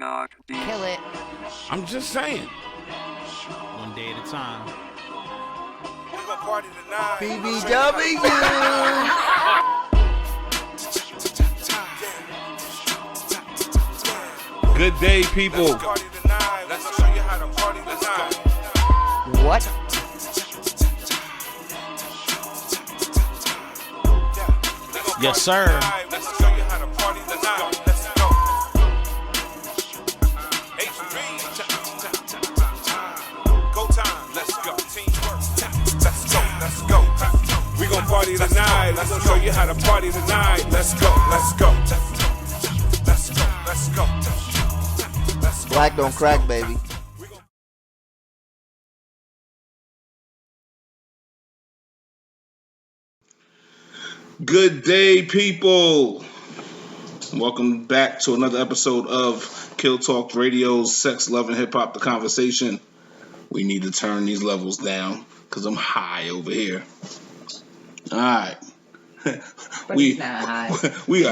Talk. Kill it. I'm just saying. One day at a time. We gon' party tonight. BBW. Good day, people. Party tonight. Let's show you how to party tonight. What? Yes, sir. Let's show you how to party tonight. Let's go. HB. Go time. Let's go. Teamwork. Let's go. We gon' party tonight. Let's show you how to party tonight. Let's go. Let's go. Let's go. Let's go. Let's go. Black don't crack, baby. Good day, people. Welcome back to another episode of Kill Talk Radio's Sex, Love, and Hip Hop, the conversation. We need to turn these levels down because I'm high over here. All right. But it's not high. we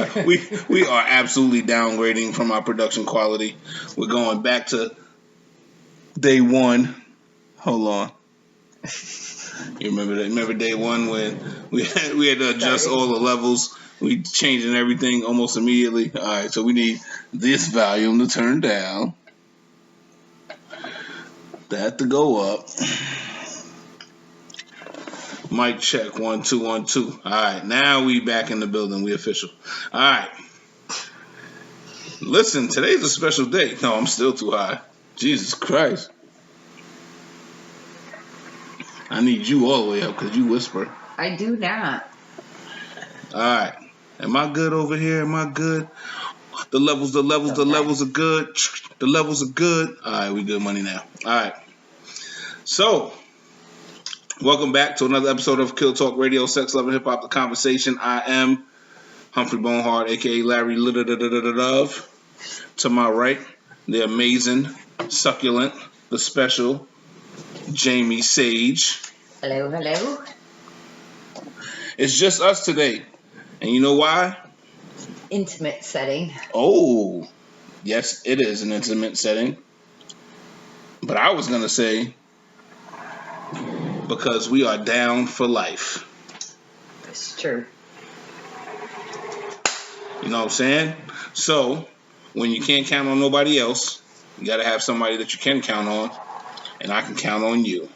are absolutely downgrading from our production quality. We're going back to day one. Hold on. You remember that? Remember day one when we had to adjust all the levels? We changing everything almost immediately. All right, so we need this volume to turn down. That to go up. Mic check 1 2 1 2. All right, now we back in the building. We official. All right. Listen, today's a special day. No, I'm still too high. Jesus Christ. I need you all the way up because you whisper. I do not. All right. Am I good over here? Am I good? The levels are good. The levels are good. All right, we good money now. All right. So, welcome back to another episode of Kill Talk Radio, Sex, Love, and Hip Hop, the conversation. I am Humphrey Bonehard, a.k.a. Larry Love. To my right, the amazing, succulent, the special, Jamie Sage. Hello, hello. It's just us today. And you know why? Intimate setting. Oh, yes, it is an intimate setting. But I was going to say, because we are down for life. It's true. You know what I'm saying? So, when you can't count on nobody else, you got to have somebody that you can count on. And I can count on you.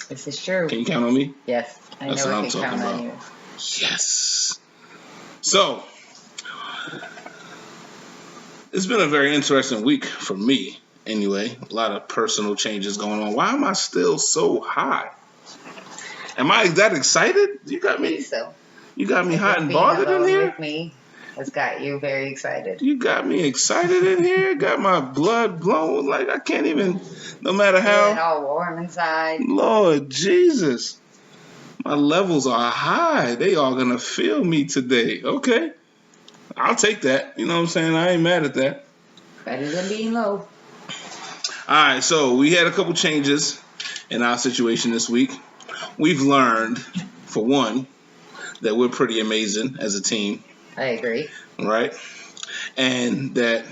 This is true. Can you count on me? Yes, I That's know what I I'm can count talking on you. about. Yes. So, it's been a very interesting week for me, anyway. A lot of personal changes going on. Why am I still so high? Am I that excited? You got I me. think so. You got me hot and Being bothered in alone here. with me has got you very excited. You got me excited in here. Got my blood blowing like I can't even. No matter Feeling how. all warm inside. Lord Jesus. My levels are high. They are going to feel me today. Okay. I'll take that. You know what I'm saying? I ain't mad at that. Better than being low. All right. So we had a couple changes in our situation this week. We've learned, for one, that we're pretty amazing as a team. I agree. Right? And that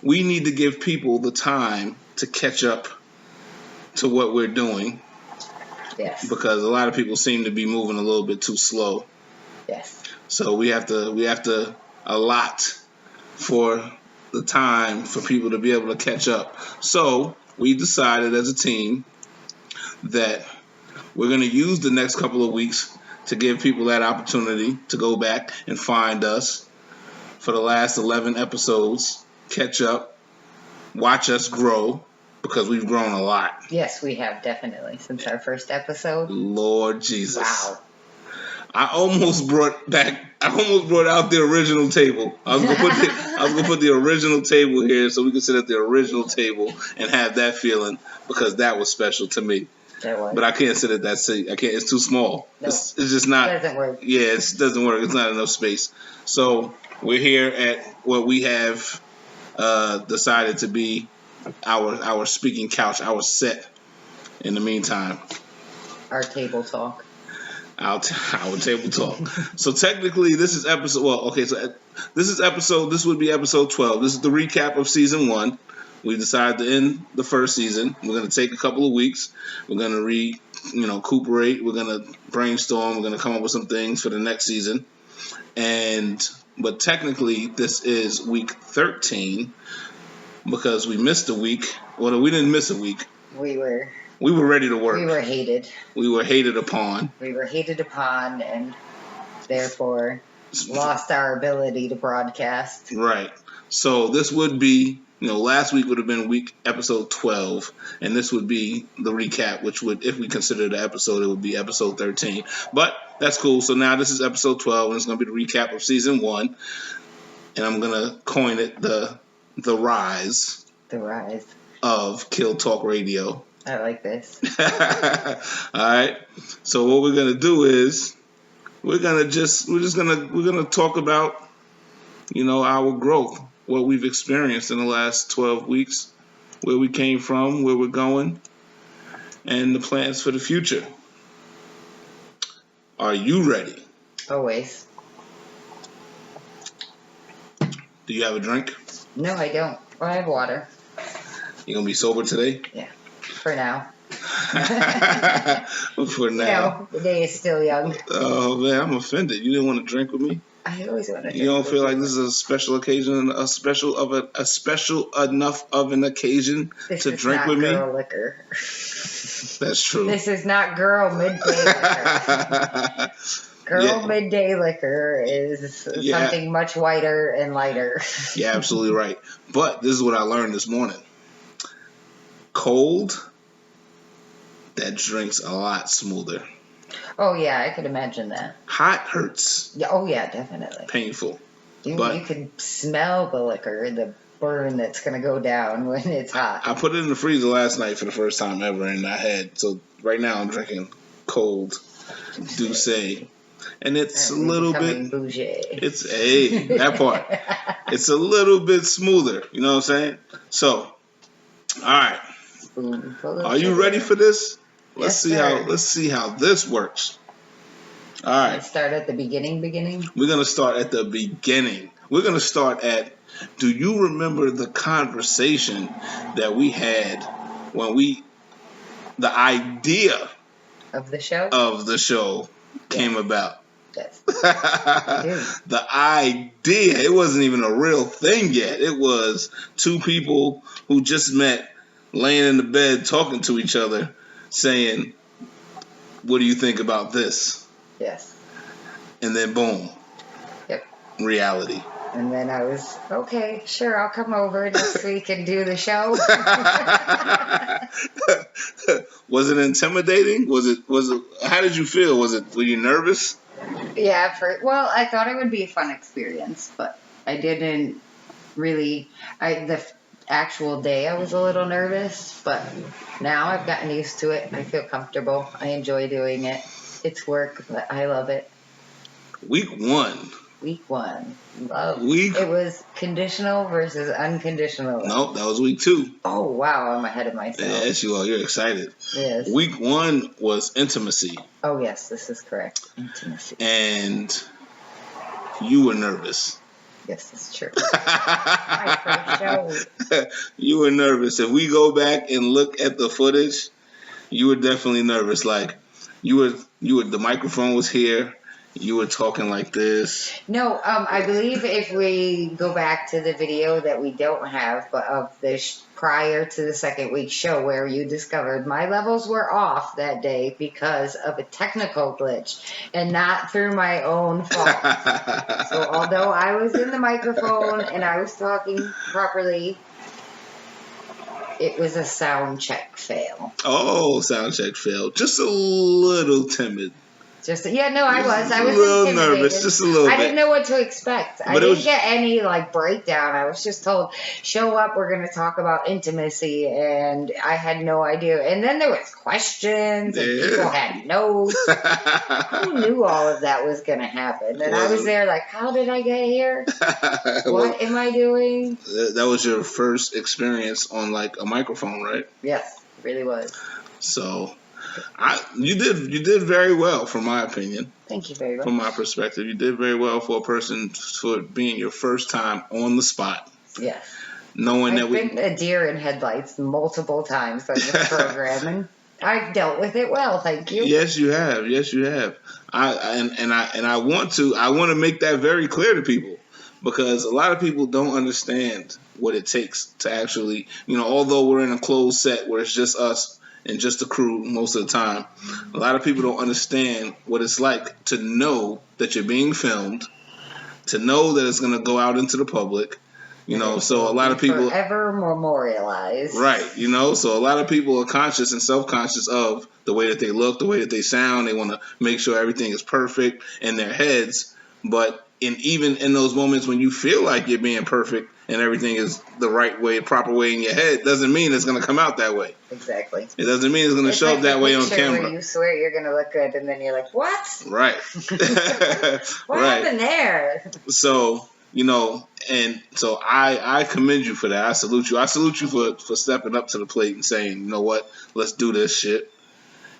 we need to give people the time to catch up to what we're doing. Yes. Because a lot of people seem to be moving a little bit too slow. Yes. So we have to allot for the time for people to be able to catch up. So we decided as a team that we're going to use the next couple of weeks to give people that opportunity to go back and find us for the last 11 episodes, catch up, watch us grow. Because we've grown a lot. Yes, we have definitely since our first episode. Lord Jesus. Wow. I almost brought out the original table. I was gonna put the original table here so we could sit at the original table and have that feeling because that was special to me. That was. But I can't sit at that seat. I can't. It's too small. No, it's just not. It doesn't work. Yeah, it doesn't work. It's not enough space. So we're here at what we have decided to be our speaking couch, our set. In the meantime, Our table talk. our table talk. So technically, this is episode. Well, okay. So this would be episode 12. This is the recap of season 1. we decided to end the first season. We're going to take a couple of weeks. We're going to recuperate. We're going to brainstorm. We're going to come up with some things for the next season. But technically, this is week 13 because we missed a week. Well, we didn't miss a week. We were ready to work. We were hated. We were hated upon. We were hated upon, and therefore lost our ability to broadcast. Right. So this would be, last week would have been episode 12, and this would be the recap, which would, if we consider the episode, it would be episode 13. But that's cool. So now this is episode 12, and it's going to be the recap of season 1, and I'm going to coin it the rise. The rise of Kill Talk Radio. I like this. All right. So what we're gonna do is we're gonna talk about our growth, what we've experienced in the last 12 weeks, where we came from, where we're going, and the plans for the future. Are you ready? Always. Do you have a drink? No, I don't. Well, I have water. You gonna be sober today? Yeah. For now. For now. The day is still young. Oh man, I'm offended. You didn't want to drink with me? I always want to drink. You don't feel like this is a special occasion, a special enough of an occasion to drink with me? This is not girl liquor. That's true. This is not girl midday liquor. Girl midday liquor is something much whiter and lighter. You're absolutely right. But this is what I learned this morning. Cold, that drink's a lot smoother. Oh, yeah, I could imagine that. Hot hurts. Yeah, oh, yeah, definitely. Painful. You can smell the liquor, the burn that's going to go down when it's hot. I put it in the freezer last night for the first time ever, and so right now I'm drinking cold Douce. And it's a little bit bougie. That part. It's a little bit smoother. You know what I'm saying? So, all right. Are you ready for this? Let's see how this works. All right. Let's start at the beginning. We're going to start at the beginning. We're going to start at, do you remember the conversation that we had when the idea of the show came about? Yes. The idea, it wasn't even a real thing yet. It was two people who just met laying in the bed talking to each other saying, what do you think about this? Yes. And then boom. Yep. Reality. And then I was, okay, sure, I'll come over next week and do the show. Was it intimidating? Was it, how did you feel? Were you nervous? Yeah, I thought it would be a fun experience, but I didn't really, the actual day I was a little nervous, but now I've gotten used to it. I feel comfortable. I enjoy doing it. It's work, but I love it. Week 1. Love. It was conditional versus unconditional. Nope, that was week 2. Oh, wow, I'm ahead of myself. Yes, you are. You're excited. Yes. Week 1 was intimacy. Oh, yes, this is correct. Intimacy. And you were nervous. Yes, that's true. My first show. You were nervous. If we go back and look at the footage, you were definitely nervous. Like, the microphone was here. You were talking like this. No, I believe if we go back to the video that we don't have, but of the prior to the second week show where you discovered my levels were off that day because of a technical glitch and not through my own fault. So although I was in the microphone and I was talking properly, it was a sound check fail. Oh, sound check fail. Just a little timid. I was a little nervous, just a little bit. I didn't know what to expect. I didn't get any breakdown. I was just told, show up, we're going to talk about intimacy, and I had no idea. And then there was questions, and people had notes. Who knew all of that was going to happen? And I was there how did I get here? What am I doing? That was your first experience on a microphone, right? Yes, it really was. So you did very well, from my opinion. Thank you very much. From my perspective, you did very well for a person for being your first time on the spot. Yes. knowing that I've we. been a deer in headlights multiple times on this program, and I've dealt with it well. Thank you. Yes, you have. Yes, you have. I want to make that very clear to people, because a lot of people don't understand what it takes to actually, although we're in a closed set where it's just us and just the crew most of the time, a lot of people don't understand what it's like to know that you're being filmed, to know that it's going to go out into the public. So a lot of people forever memorialized. Right, so a lot of people are conscious and self-conscious of the way that they look, the way that they sound. They want to make sure everything is perfect in their heads. But even in those moments when you feel like you're being perfect and everything is the right way, proper way in your head, doesn't mean it's going to come out that way. Exactly. It doesn't mean it's going to show up that way on camera. Where you swear you're going to look good, and then you're like, what? Right. What happened there? So... and so I commend you for that. I salute you. I salute you for stepping up to the plate and saying, you know what, let's do this shit.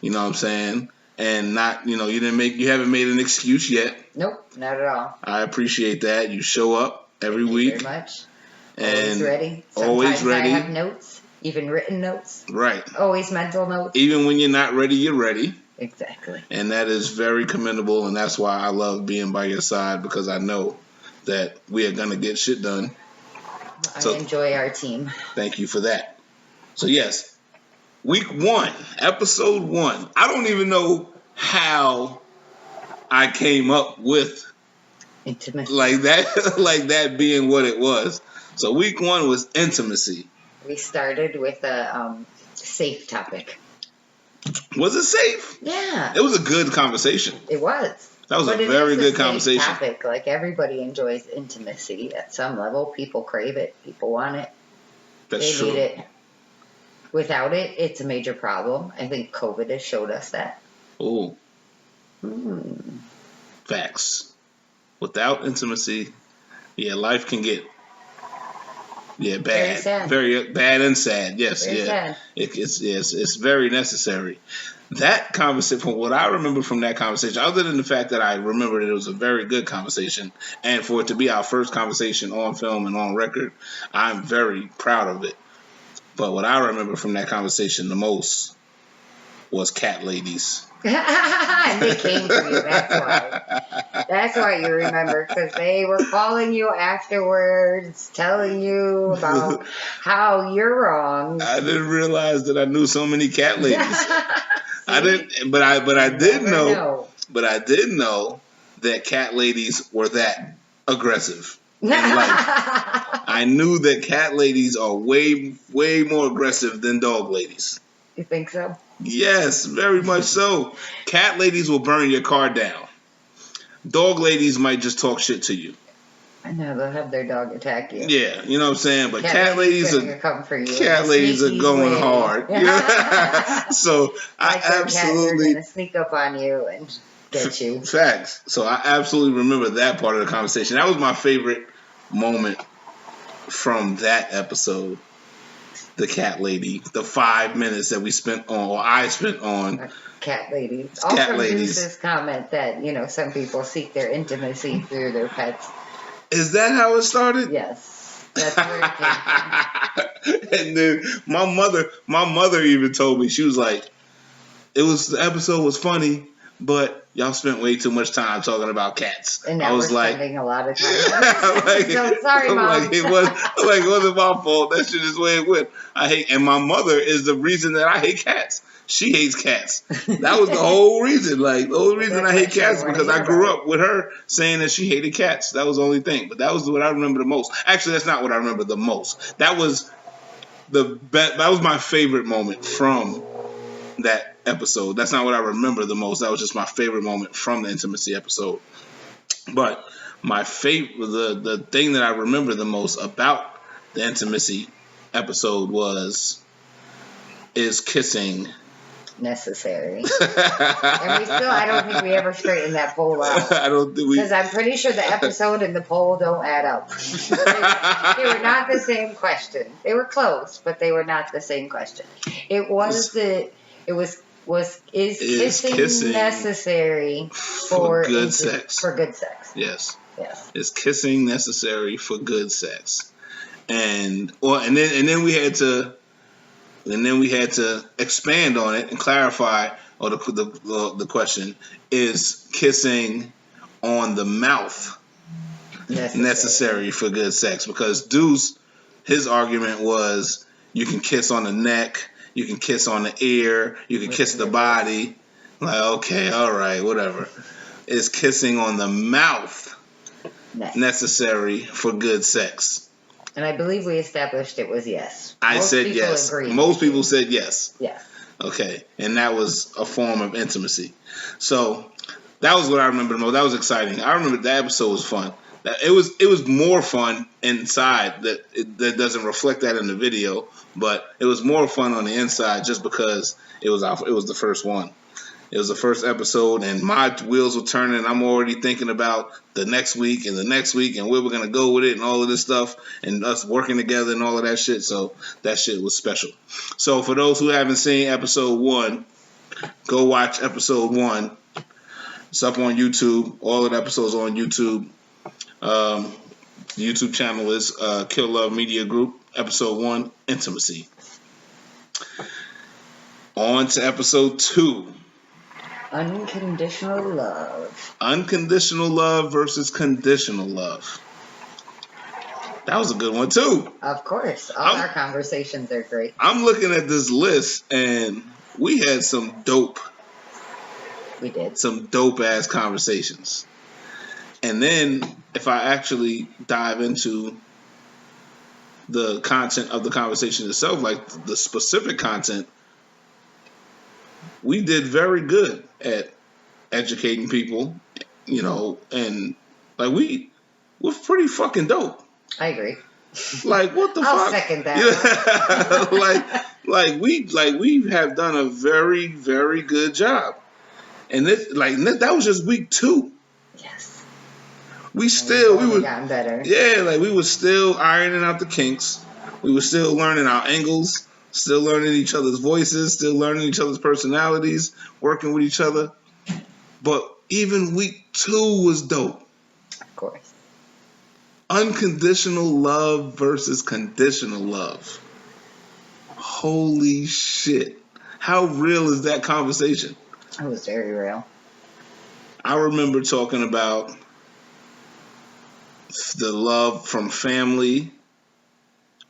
You know what I'm saying? And not, you haven't made an excuse yet. Nope, not at all. I appreciate that. You show up every week. Thank you very much. And always ready. Always Sometimes ready. I have notes, even written notes. Right. Always mental notes. Even when you're not ready, you're ready. Exactly. And that is very commendable, and that's why I love being by your side, because I know that we are going to get shit done. I enjoy our team. Thank you for that. So, yes, week 1, episode 1. I don't even know how I came up with Intimacy. like that being what it was. So, week 1 was intimacy. We started with a safe topic. Was it safe? Yeah. It was a good conversation. It was. That was But a very good conversation. Topic. Like, everybody enjoys intimacy at some level. People crave it. People want it. That's They true. need it. Without it, it's a major problem. I think COVID has showed us that. Oh, facts. Without intimacy, life can get bad. Very sad. Very bad and sad. Yes, Very sad. It's very necessary. That conversation, from what I remember from that conversation, other than the fact that I remember that it was a very good conversation, and for it to be our first conversation on film and on record, I'm very proud of it. But what I remember from that conversation the most was cat ladies. And they came for you. That's why. That's why you remember, because they were calling you afterwards, telling you about how you're wrong. I didn't realize that I knew so many cat ladies. I didn't, but I did know. But I did know that cat ladies were that aggressive in life. I knew that cat ladies are way, way more aggressive than dog ladies. You think so? Yes, very much so. Cat ladies will burn your car down. Dog ladies might just talk shit to you. I know, they'll have their dog attack you. Yeah, you know what I'm saying? But cat ladies are come for you. cat ladies are going hard. So I absolutely going to sneak up on you and get you. Facts. So I absolutely remember that part of the conversation. That was my favorite moment from that episode. The cat lady, the 5 minutes that we spent on, or I spent on cat ladies. Cat Also, ladies. Deuce's comment that some people seek their intimacy through their pets. Is that how it started? Yes, that's where it came from. And then my mother even told me, she was like, the episode was funny, but y'all spent way too much time talking about cats. And now I was we're like, spending a lot of time. So sorry, I'm Mom. it wasn't my fault. That shit is the way it went. And my mother is the reason that I hate cats. She hates cats. That was the whole reason. Like, the only reason I hate cats is because I grew up with her saying that she hated cats. That was the only thing. But that was what I remember the most. Actually, that's not what I remember the most. That was my favorite moment from that episode. That's not what I remember the most. That was just my favorite moment from the intimacy episode. But my favorite, the thing that I remember the most about the intimacy episode is kissing. Necessary. And I don't think we ever straightened that poll out. I don't think we. Because I'm pretty sure the episode and the poll don't add up. They were not the same question. They were close, but they were not the same question. Is kissing necessary for good sex? For good sex. Yes. Yes. Is kissing necessary for good sex? and then we had to expand on it and clarify. Or the question is: kissing on the mouth necessary for good sex? Because Deuce, his argument was you can kiss on the neck, you can kiss on the ear, you can kiss the body. Like, okay, all right, whatever. Is kissing on the mouth necessary for good sex? And I believe we established it was yes. I said yes. Most people said yes. Yes. Okay, and that was a form of intimacy. So that was what I remember the most. That was exciting. I remember that episode was fun. It was more fun inside. That doesn't reflect that in the video, but it was more fun on the inside just because it was the first one. It was the first episode, and my wheels were turning. And I'm already thinking about the next week and the next week and where we're gonna go with it and all of this stuff and us working together and all of that shit. So that shit was special. So for those who haven't seen episode 1, go watch episode 1. It's up on YouTube. All of the episodes are on YouTube. The YouTube channel is Kill Love Media Group. Episode 1, Intimacy. On to episode 2. Unconditional love. Unconditional love versus conditional love. That was a good one too. Of course. Our conversations are great. I'm looking at this list and we had some dope ass conversations. And then if I actually dive into the content of the conversation itself, like the specific content, we did very good at educating people, and like we're pretty fucking dope. I agree. Like, what the fuck? I'll second that. Yeah. we have done a very, very good job. And that was just week 2. Yes. We were gotten better. Yeah, like we were still ironing out the kinks. We were still learning our angles. Still learning each other's voices, still learning each other's personalities, working with each other. But even week 2 was dope. Of course. Unconditional love versus conditional love. Holy shit. How real is that conversation? It was very real. I remember talking about the love from family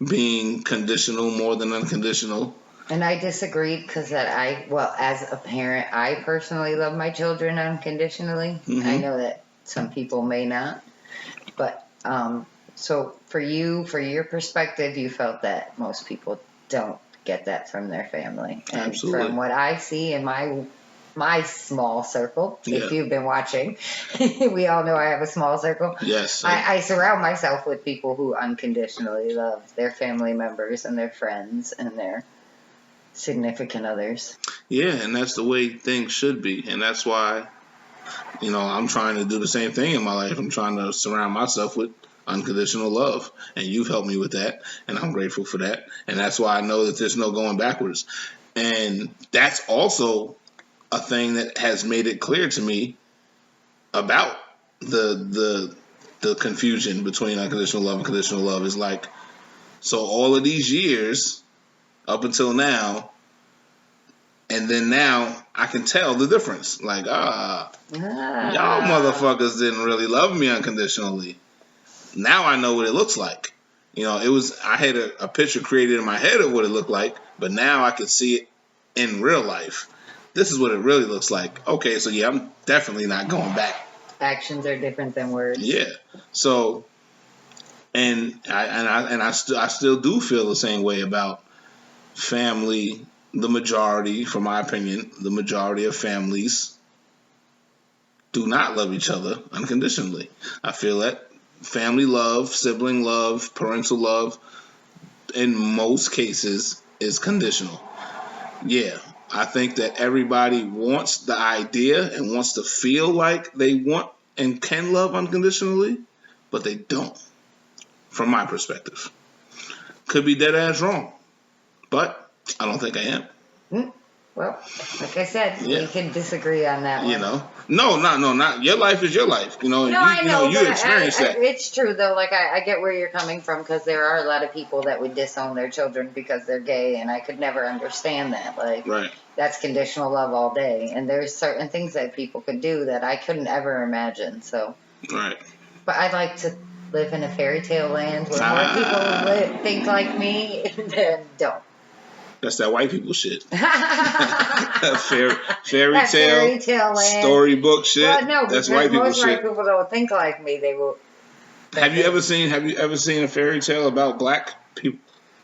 being conditional more than unconditional. And I disagreed because as a parent, I personally love my children unconditionally. Mm-hmm. I know that some people may not. But so for your perspective, you felt that most people don't get that from their family. And absolutely. From what I see in my small circle, if you've been watching, we all know I have a small circle. Yes. I surround myself with people who unconditionally love their family members and their friends and their significant others. Yeah, and that's the way things should be. And that's why, I'm trying to do the same thing in my life. I'm trying to surround myself with unconditional love. And you've helped me with that. And I'm grateful for that. And that's why I know that there's no going backwards. And that's also a thing that has made it clear to me about the confusion between unconditional love and conditional love is like, so all of these years up until now, and then now I can tell the difference. Like, y'all motherfuckers didn't really love me unconditionally. Now I know what it looks like. I had a picture created in my head of what it looked like, but now I can see it in real life. This is what it really looks like. Okay, so yeah, I'm definitely not going back. Actions are different than words. Yeah. So, I still do feel the same way about family. The majority, from my opinion, the majority of families do not love each other unconditionally. I feel that family love, sibling love, parental love, in most cases, is conditional. Yeah. I think that everybody wants the idea and wants to feel like they want and can love unconditionally, but they don't, from my perspective. Could be dead ass wrong, but I don't think I am. Well, like I said, Yeah. we can disagree on that one. You know, not your life is your life. You know, No, I know, you but experience that. it's true though. Like I get where you're coming from because there are a lot of people that would disown their children because they're gay, and I could never understand that. Like, Right. that's conditional love all day, and there's certain things that people could do that I couldn't ever imagine. So, Right. but I'd like to live in a fairy tale land where more people think like me than don't. That's that white people shit. fairy That tale, fairy tale land. storybook shit. Well, no, that's because white people most white shit. people don't think like me. They will. Have you ever seen a fairy tale about black people?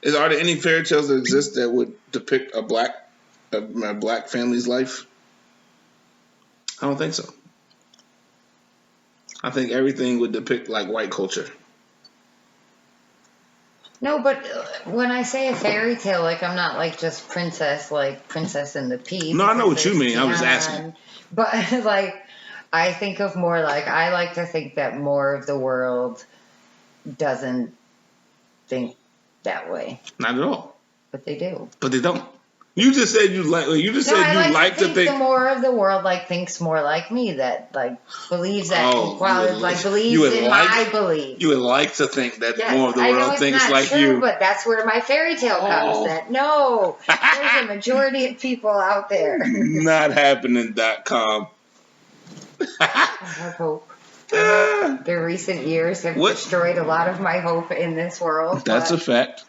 Are there any fairy tales that exist that would depict a black family's life? I don't think so. I think everything would depict like white culture. No, but when I say a fairy tale, like I'm not like just princess, like Princess and the Pea. No, I know what you Princess mean. I was Tiana, asking. But like, I think of more like I like to think that more of the world doesn't think that way, Not at all. but they do. But they don't. You just said you like. You just said I you like to think. the more of the world like thinks more like me, that like believes that equality, like believes in my belief. You would like to think that Yes, more of the I know world it's thinks not like true, you. but that's where my fairy tale comes. Oh. That no, there's a majority of people out there. Not happening.com. I have hope. The recent years have What? destroyed a lot of my hope in this world. That's a but fact.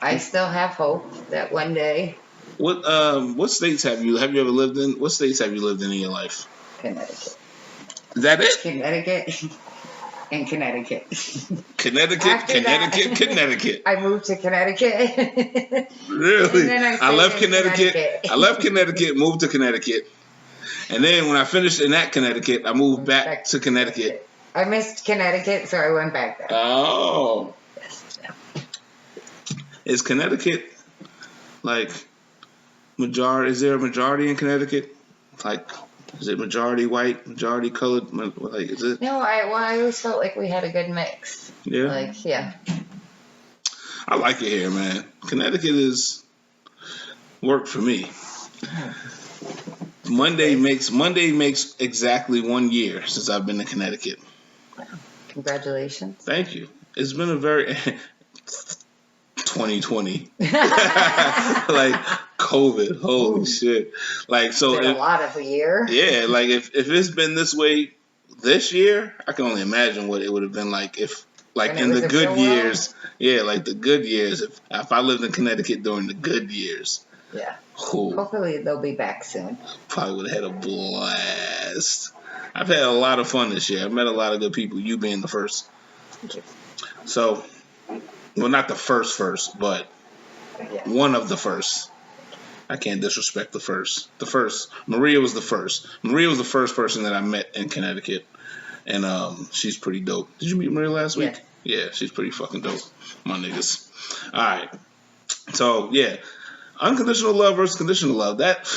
I still have hope that one day. What states have you ever lived in? What states have you lived in your life? Connecticut. Is that it? Connecticut. And Connecticut. Connecticut, After Connecticut, that- Connecticut. I moved to Connecticut. Really? And then I stayed left in Connecticut. Connecticut. I left Connecticut, moved to Connecticut. And then when I finished in that Connecticut, I moved back to Connecticut. I missed Connecticut, so I went back there. Oh. Yes. Is Connecticut like majority? Is there a majority in Connecticut? Like, is it majority white, majority colored? Like, is it? No, I always felt like we had a good mix. Yeah. Like, yeah. I like it here, man. Connecticut is work for me. Monday makes exactly 1 year since I've been to Connecticut. Congratulations. Thank you. It's been a very 2020 like COVID. Holy shit! Like so, Been a lot of a year. yeah. Like if it's been this way this year, I can only imagine what it would have been like if like When it in was the a good real years. Yeah, like the good years. If I lived in Connecticut during the good years, Yeah. whew, Hopefully they'll be back soon. probably would have had a blast. I've had a lot of fun this year. I've met a lot of good people. You being the first. Thank you. So, well, not the first, but Yeah. one of the first. I can't disrespect the first. The first. Maria was the first. Maria was the first person that I met in Connecticut. And she's pretty dope. Did you meet Maria last week? Yeah, she's pretty fucking dope. My niggas. All right. So, yeah. Unconditional love versus conditional love. That...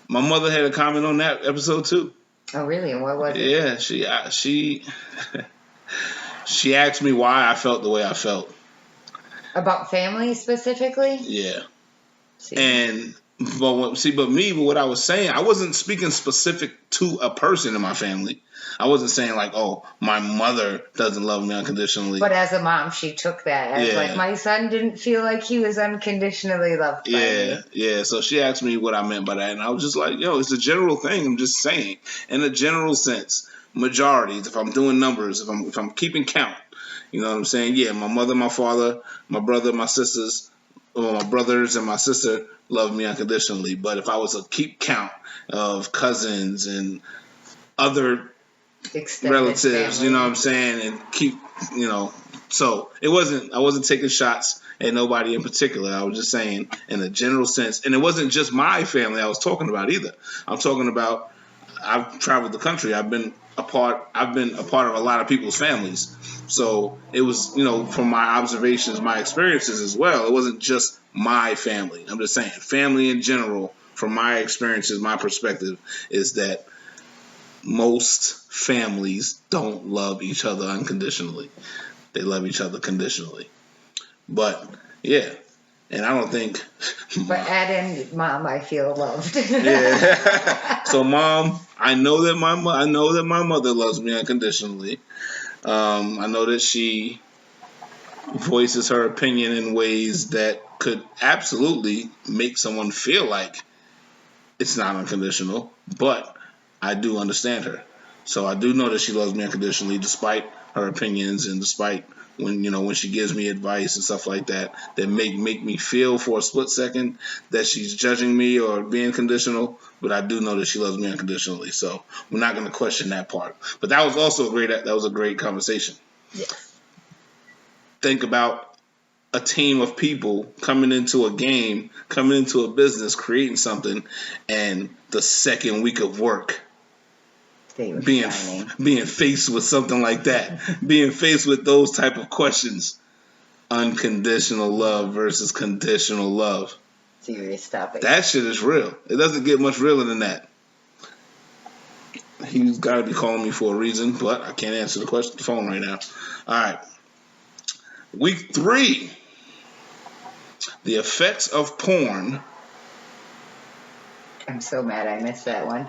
My mother had a comment on that episode too. Oh, really? And what was it? Yeah, she asked me why I felt the way I felt. About family specifically? Yeah. See. But what I was saying, I wasn't speaking specific to a person in my family. I wasn't saying like, oh, my mother doesn't love me unconditionally. But as a mom, she took that as Yeah. like, my son didn't feel like he was unconditionally loved by me. Yeah. So she asked me what I meant by that, and I was just like, yo, it's a general thing. I'm just saying, in a general sense, majorities. If I'm doing numbers, if I'm keeping count, you know what I'm saying? Yeah, my mother, my father, my brother, my sisters, or my brothers and my sister love me unconditionally. But if I was to keep count of cousins and other Extended relatives, family. you know what I'm saying, and keep, so I wasn't taking shots at nobody in particular. I was just saying in a general sense, and it wasn't just my family I was talking about either. I'm talking about, I've traveled the country. I've been a part of a lot of people's families. So it was, from my observations, my experiences as well. It wasn't just my family. I'm just saying family in general, from my experiences, my perspective is that most families don't love each other unconditionally. They love each other conditionally. But, yeah, And I don't think. But add in Mom, I feel loved. Yeah. So, Mom, I know that my mother loves me unconditionally. I know that she voices her opinion in ways that could absolutely make someone feel like it's not unconditional, but I do understand her. So I do know that she loves me unconditionally, despite her opinions and despite when she gives me advice and stuff like that make me feel for a split second that she's judging me or being conditional. But I do know that she loves me unconditionally, so we're not going to question that part. But that was also a great conversation. Yes. Think about a team of people coming into a game, coming into a business, creating something, and the second week of work being faced with something like that, being faced with those type of questions. Unconditional love versus conditional love. Serious topic. That shit is real. It doesn't get much realer than that. He's got to be calling me for a reason, but I can't answer the phone right now. All right. Week 3. The effects of porn. I'm so mad I missed that one.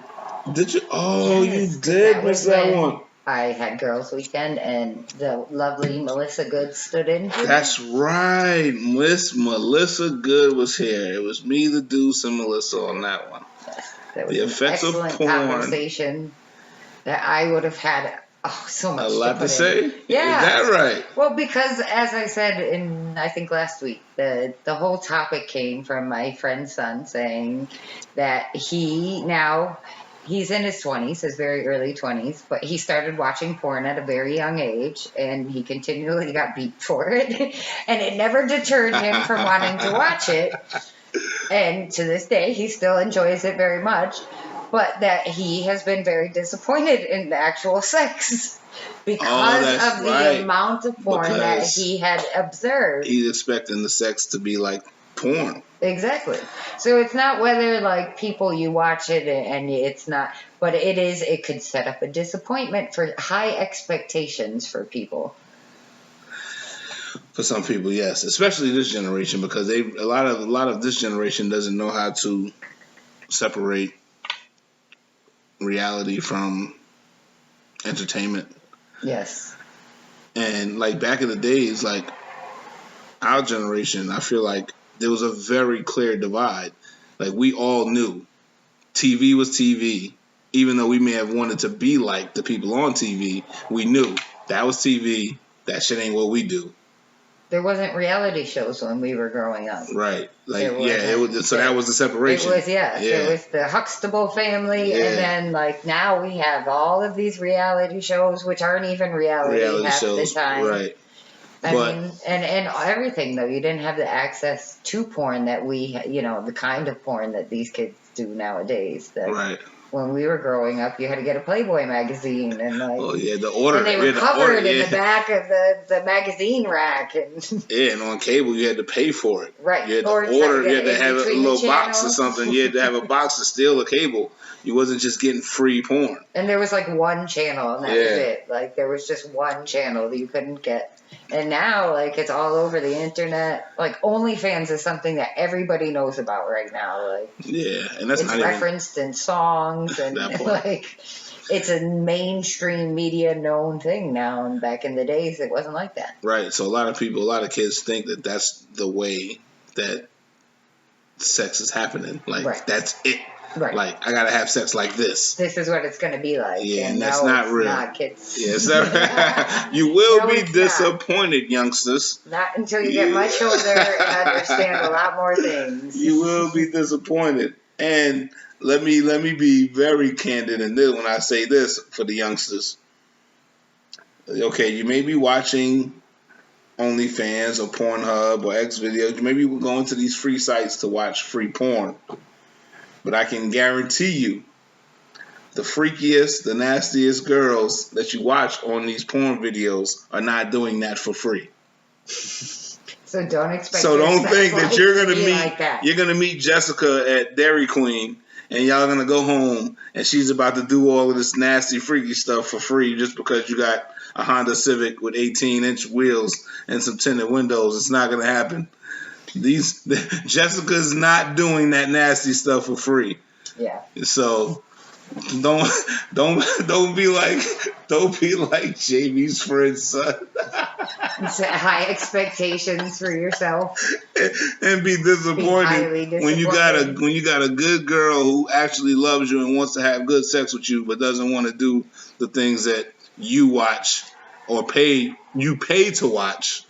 Did you? Oh, Yes, you did that miss was that when one. I had Girls Weekend and the lovely Melissa Good stood in. That's right. Miss Melissa Good was here. It was me, the Deuce, and Melissa on that one. That was The an effects of excellent porn. Conversation that I would have had so much A lot to put say? in. Yeah. Is that right? Well, because as I said in, I think last week, the whole topic came from my friend's son saying that he's in his 20s, his very early 20s, but he started watching porn at a very young age, and he continually got beat for it, and it never deterred him from wanting to watch it. And to this day, he still enjoys it very much, but that he has been very disappointed in the actual sex because of the amount of porn that he had observed. He's expecting the sex to be like porn. Exactly. So it's not whether like people you watch it and it's not, but it could set up a disappointment for high expectations for people. For some people, yes, especially this generation, because a lot of this generation doesn't know how to separate reality from entertainment. Yes. And like back in the days, like our generation, I feel like there was a very clear divide. Like we all knew TV was TV. Even though we may have wanted to be like the people on TV, we knew that was TV. That shit ain't what we do. There wasn't reality shows when we were growing up. Right. Like, it was, so that was the separation. It was, It was the Huxtable family, and then, like, now we have all of these reality shows, which aren't even reality half shows, the time. Right. I mean, and everything, though. You didn't have the access to porn that we, the kind of porn that these kids do nowadays. Right. When we were growing up, you had to get a Playboy magazine, and the order. And they were covered in the back of the magazine rack, and and on cable you had to pay for it. Right. You had to order. You had to have a little box or something. You had to have a box to steal a cable. You wasn't just getting free porn. And there was like one channel, and that was it. Like there was just one channel that you couldn't get. And now, like, it's all over the internet. Like, OnlyFans is something that everybody knows about right now. Like, and that's it's referenced in songs, and like, it's a mainstream media known thing now. And back in the days, it wasn't like that. Right. So a lot of kids think that that's the way that sex is happening. Like, that's it. Right. Like, I gotta have sex like this. This is what it's gonna be like. Yeah, and that's not real. Not, kids. Yeah, it's not. You will be disappointed, youngsters. Not until you get much older and understand a lot more things. You will be disappointed. And let me be very candid in this when I say this for the youngsters. Okay, you may be watching OnlyFans or Pornhub or Xvideos. You may be going to these free sites to watch free porn. But I can guarantee you, the freakiest, the nastiest girls that you watch on these porn videos are not doing that for free. So don't expect. So don't think that you're gonna meet. Like that. You're gonna meet Jessica at Dairy Queen, and y'all gonna go home, and she's about to do all of this nasty, freaky stuff for free just because you got a Honda Civic with 18-inch wheels and some tinted windows. It's not gonna happen. Jessica's not doing that nasty stuff for free. Yeah. So don't be like Jamie's friend's son Set high expectations for yourself. and be disappointed when you got a good girl who actually loves you and wants to have good sex with you, but doesn't want to do the things that you watch or pay to watch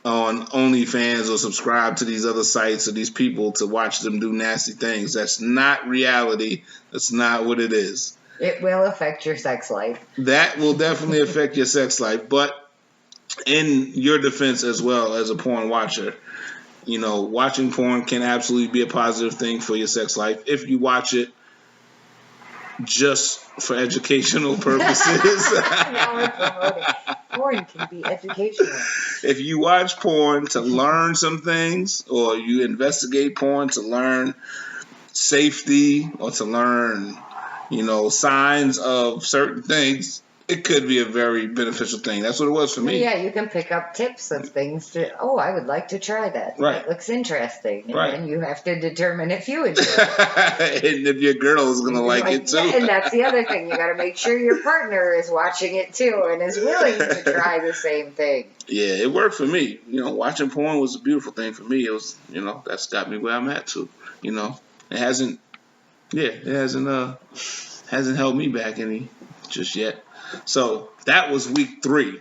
on OnlyFans or subscribe to these other sites or these people to watch them do nasty things. That's not reality. That's not what it is. It will affect your sex life. That will definitely affect your sex life. But in your defense as well as a porn watcher, you know, watching porn can absolutely be a positive thing for your sex life if you watch it just for educational purposes. Now we're promoting. Porn can be educational. If you watch porn to learn some things, or you investigate porn to learn safety or to learn, you know, signs of certain things, it could be a very beneficial thing. That's what it was for me. Yeah, you can pick up tips of things I would like to try that. Right. That looks interesting. And Right. then you have to determine if you enjoy it. And if your girl is going to like it too. Yeah, and that's the other thing. You got to make sure your partner is watching it too and is willing to try the same thing. Yeah, it worked for me. You know, watching porn was a beautiful thing for me. It was, you know, that's got me where I'm at too. You know, it hasn't held me back any just yet. So that was week 3.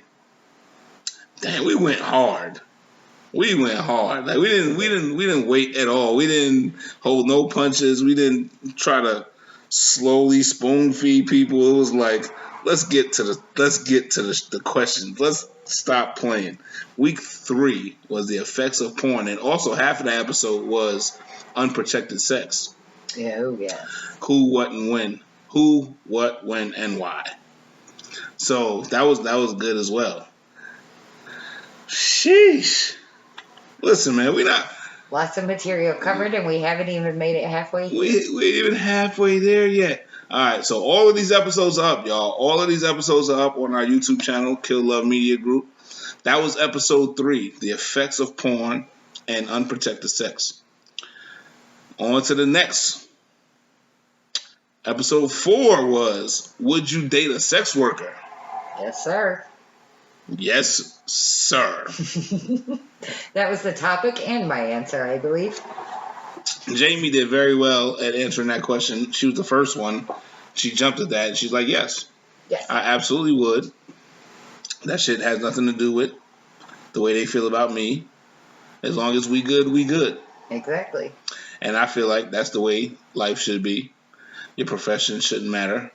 Damn, we went hard. Like we didn't wait at all. We didn't hold no punches. We didn't try to slowly spoon feed people. It was like, let's get to the questions. Let's stop playing. Week 3 was the effects of porn, and also half of the episode was unprotected sex. Yeah, oh yeah. Who, what, and when. Who, what, when, and why. So that was good as well. Sheesh. Listen, man, Lots of material covered, and we haven't even made it halfway. we ain't even halfway there yet. All right, so all of these episodes are up, y'all. All of these episodes are up on our YouTube channel, Kill Love Media Group. That was episode 3, the effects of porn and unprotected sex. On to the next. Episode 4 was, would you date a sex worker? Yes, sir. Yes, sir. That was the topic and my answer, I believe. Jamie did very well at answering that question. She was the first one. She jumped at that. And she's like, yes, Yes. I absolutely would. That shit has nothing to do with the way they feel about me. As long as we good, we good. Exactly. And I feel like that's the way life should be. Your profession shouldn't matter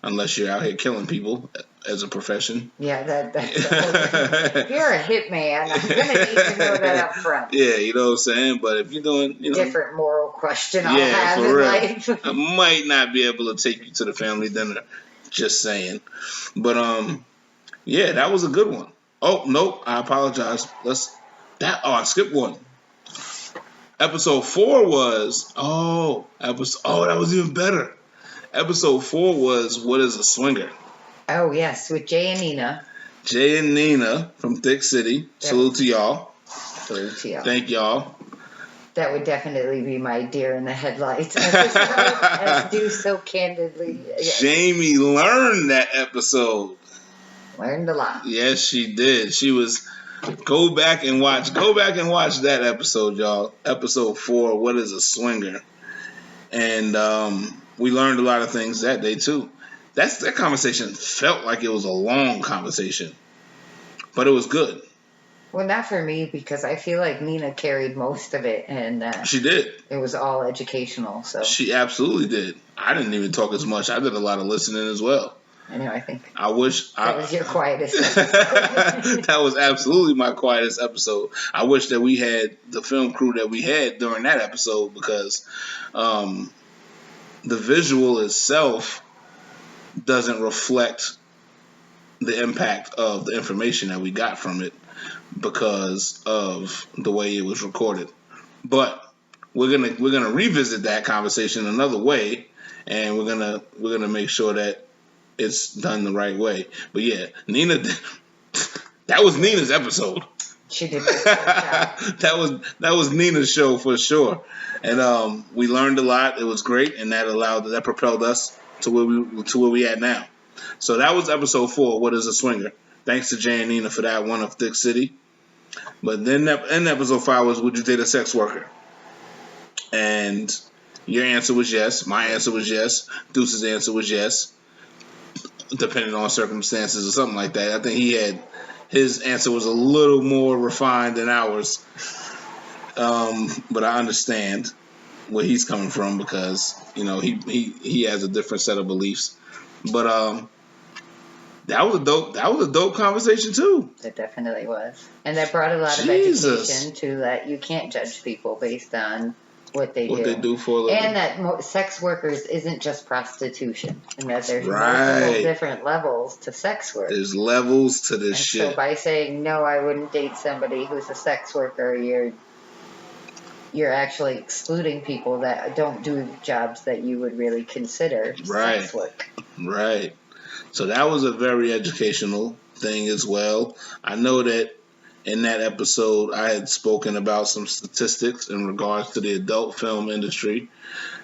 unless you're out here killing people as a profession. Yeah, that's if you're a hitman, I'm going to need to know that up front. Yeah, you know what I'm saying? But if you're doing, you know, Different moral question I'll yeah, have for in real. life. I might not be able to take you to the family dinner. Just saying. But yeah, that was a good one. Oh, nope, I apologize. I skipped one. Episode 4 was that was even better. Episode 4 was, what is a swinger? Oh, yes, with Jay and Nina. Jay and Nina from Thick City. Salute to y'all. Salute to y'all. Thank y'all. That would definitely be my deer in the headlights. As do so candidly. Yes. Jamie learned that episode. Learned a lot. Yes, she did. She was. Go back and watch that episode, y'all. Episode 4, what is a swinger? And we learned a lot of things that day too. That conversation felt like it was a long conversation, but it was good. Well, not for me, because I feel like Nina carried most of it, and She did. it was all educational. So She absolutely did. I didn't even talk as much. I did a lot of listening as well. I know. I think I wish that was your quietest. that was absolutely my quietest episode. I wish that we had the film crew that we had during that episode, because the visual itself doesn't reflect the impact of the information that we got from it because of the way it was recorded. But we're gonna revisit that conversation another way, and we're gonna make sure that it's done the right way. But yeah, Nina, that was Nina's episode. She did. That that was Nina's show for sure, and we learned a lot. It was great, and that propelled us to where we at now. So that was episode 4. What is a swinger? Thanks to Jay and Nina for that one of Thick City. But then in episode 5 was, would you date a sex worker? And your answer was yes. My answer was yes. Deuce's answer was yes. Depending on circumstances or something like that. I think his answer was a little more refined than ours. But I understand where he's coming from because, he has a different set of beliefs. But that was a dope conversation too. It definitely was. And that brought a lot of education to that you can't judge people based on what they do for a living. And that sex workers isn't just prostitution. And that there's multiple different levels to sex work. There's levels to this shit. So by saying, no, I wouldn't date somebody who's a sex worker, you're actually excluding people that don't do jobs that you would really consider sex work. Right. So that was a very educational thing as well. I know that in that episode I had spoken about some statistics in regards to the adult film industry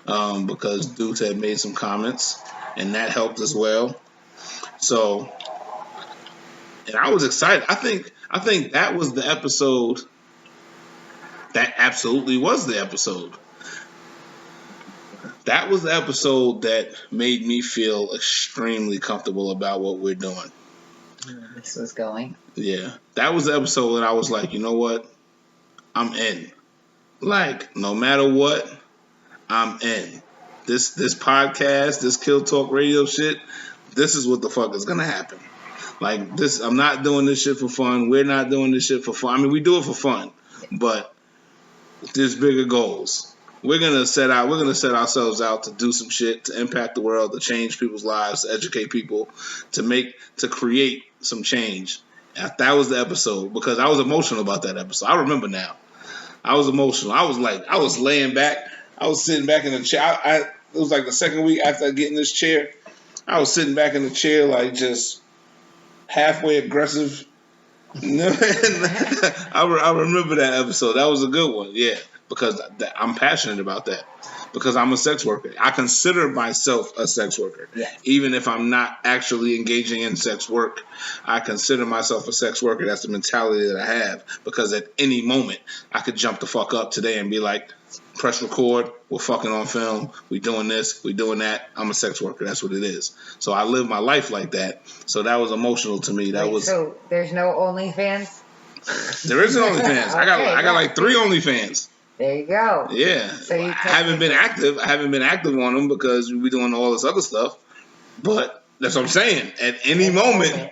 because Deuce had made some comments, and that helped as well. So, and I was excited. I think that was the episode. That absolutely was the episode. That was the episode that made me feel extremely comfortable about what we're doing. This was going. Yeah. That was the episode that I was like, you know what? I'm in. Like, no matter what, I'm in. This podcast, this Kill Talk Radio shit, this is what the fuck is gonna happen. Like, this, I'm not doing this shit for fun. We're not doing this shit for fun. I mean, we do it for fun, but there's bigger goals. We're gonna set ourselves out to do some shit, to impact the world, to change people's lives, to educate people, to create some change. And that was the episode because I was emotional about that episode. I remember now. I was emotional. I was laying back. I was sitting back in the chair. It was like the second week after getting this chair. I was sitting back in the chair, like just halfway aggressive. I remember that episode. That was a good one. Yeah. Because I'm passionate about that. Because I'm a sex worker. I consider myself a sex worker. Yeah. Even if I'm not actually engaging in sex work, I consider myself a sex worker. That's the mentality that I have. Because at any moment, I could jump the fuck up today and be like, press record, we're fucking on film, we doing this, we doing that. I'm a sex worker. That's what it is. So I live my life like that. So that was emotional to me. So there's no OnlyFans? There is an OnlyFans. I got like 3 OnlyFans. There you go. Yeah. So I haven't been active. I haven't been active on them because we're doing all this other stuff. But that's what I'm saying. At any moment,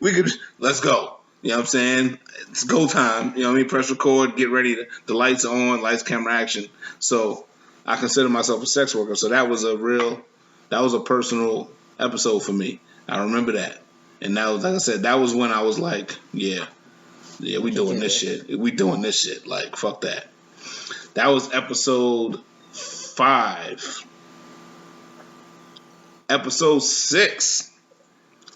we could, let's go. You know what I'm saying? It's go time. You know what I mean? Press record, get ready. The lights are on, lights, camera, action. So I consider myself a sex worker. So that was a personal episode for me. I remember that. And that was, like I said, that was when I was like, yeah, we doing this shit. We doing this shit. Like, fuck that. That was episode 5. Episode 6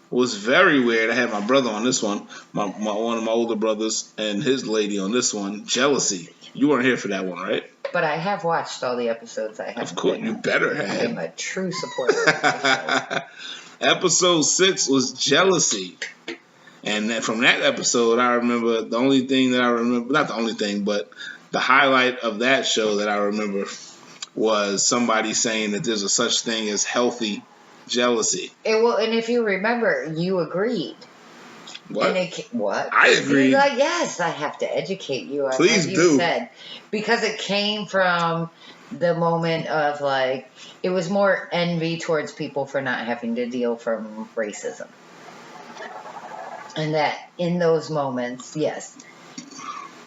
was very weird. I had my brother on this one, one of my older brothers, and his lady on this one. Jealousy. You weren't here for that one, right? But I have watched all the episodes. I have. Of course, you better have. I'm a true supporter of the show. Episode 6 was jealousy. And then from that episode, I remember not the only thing, but the highlight of that show that I remember was somebody saying that there's a such thing as healthy jealousy. And if you remember, you agreed. What? What? I agreed. Like, yes, I have to educate you on Please what do. you said. Because it came from the moment of, like, it was more envy towards people for not having to deal from racism. And that in those moments, yes,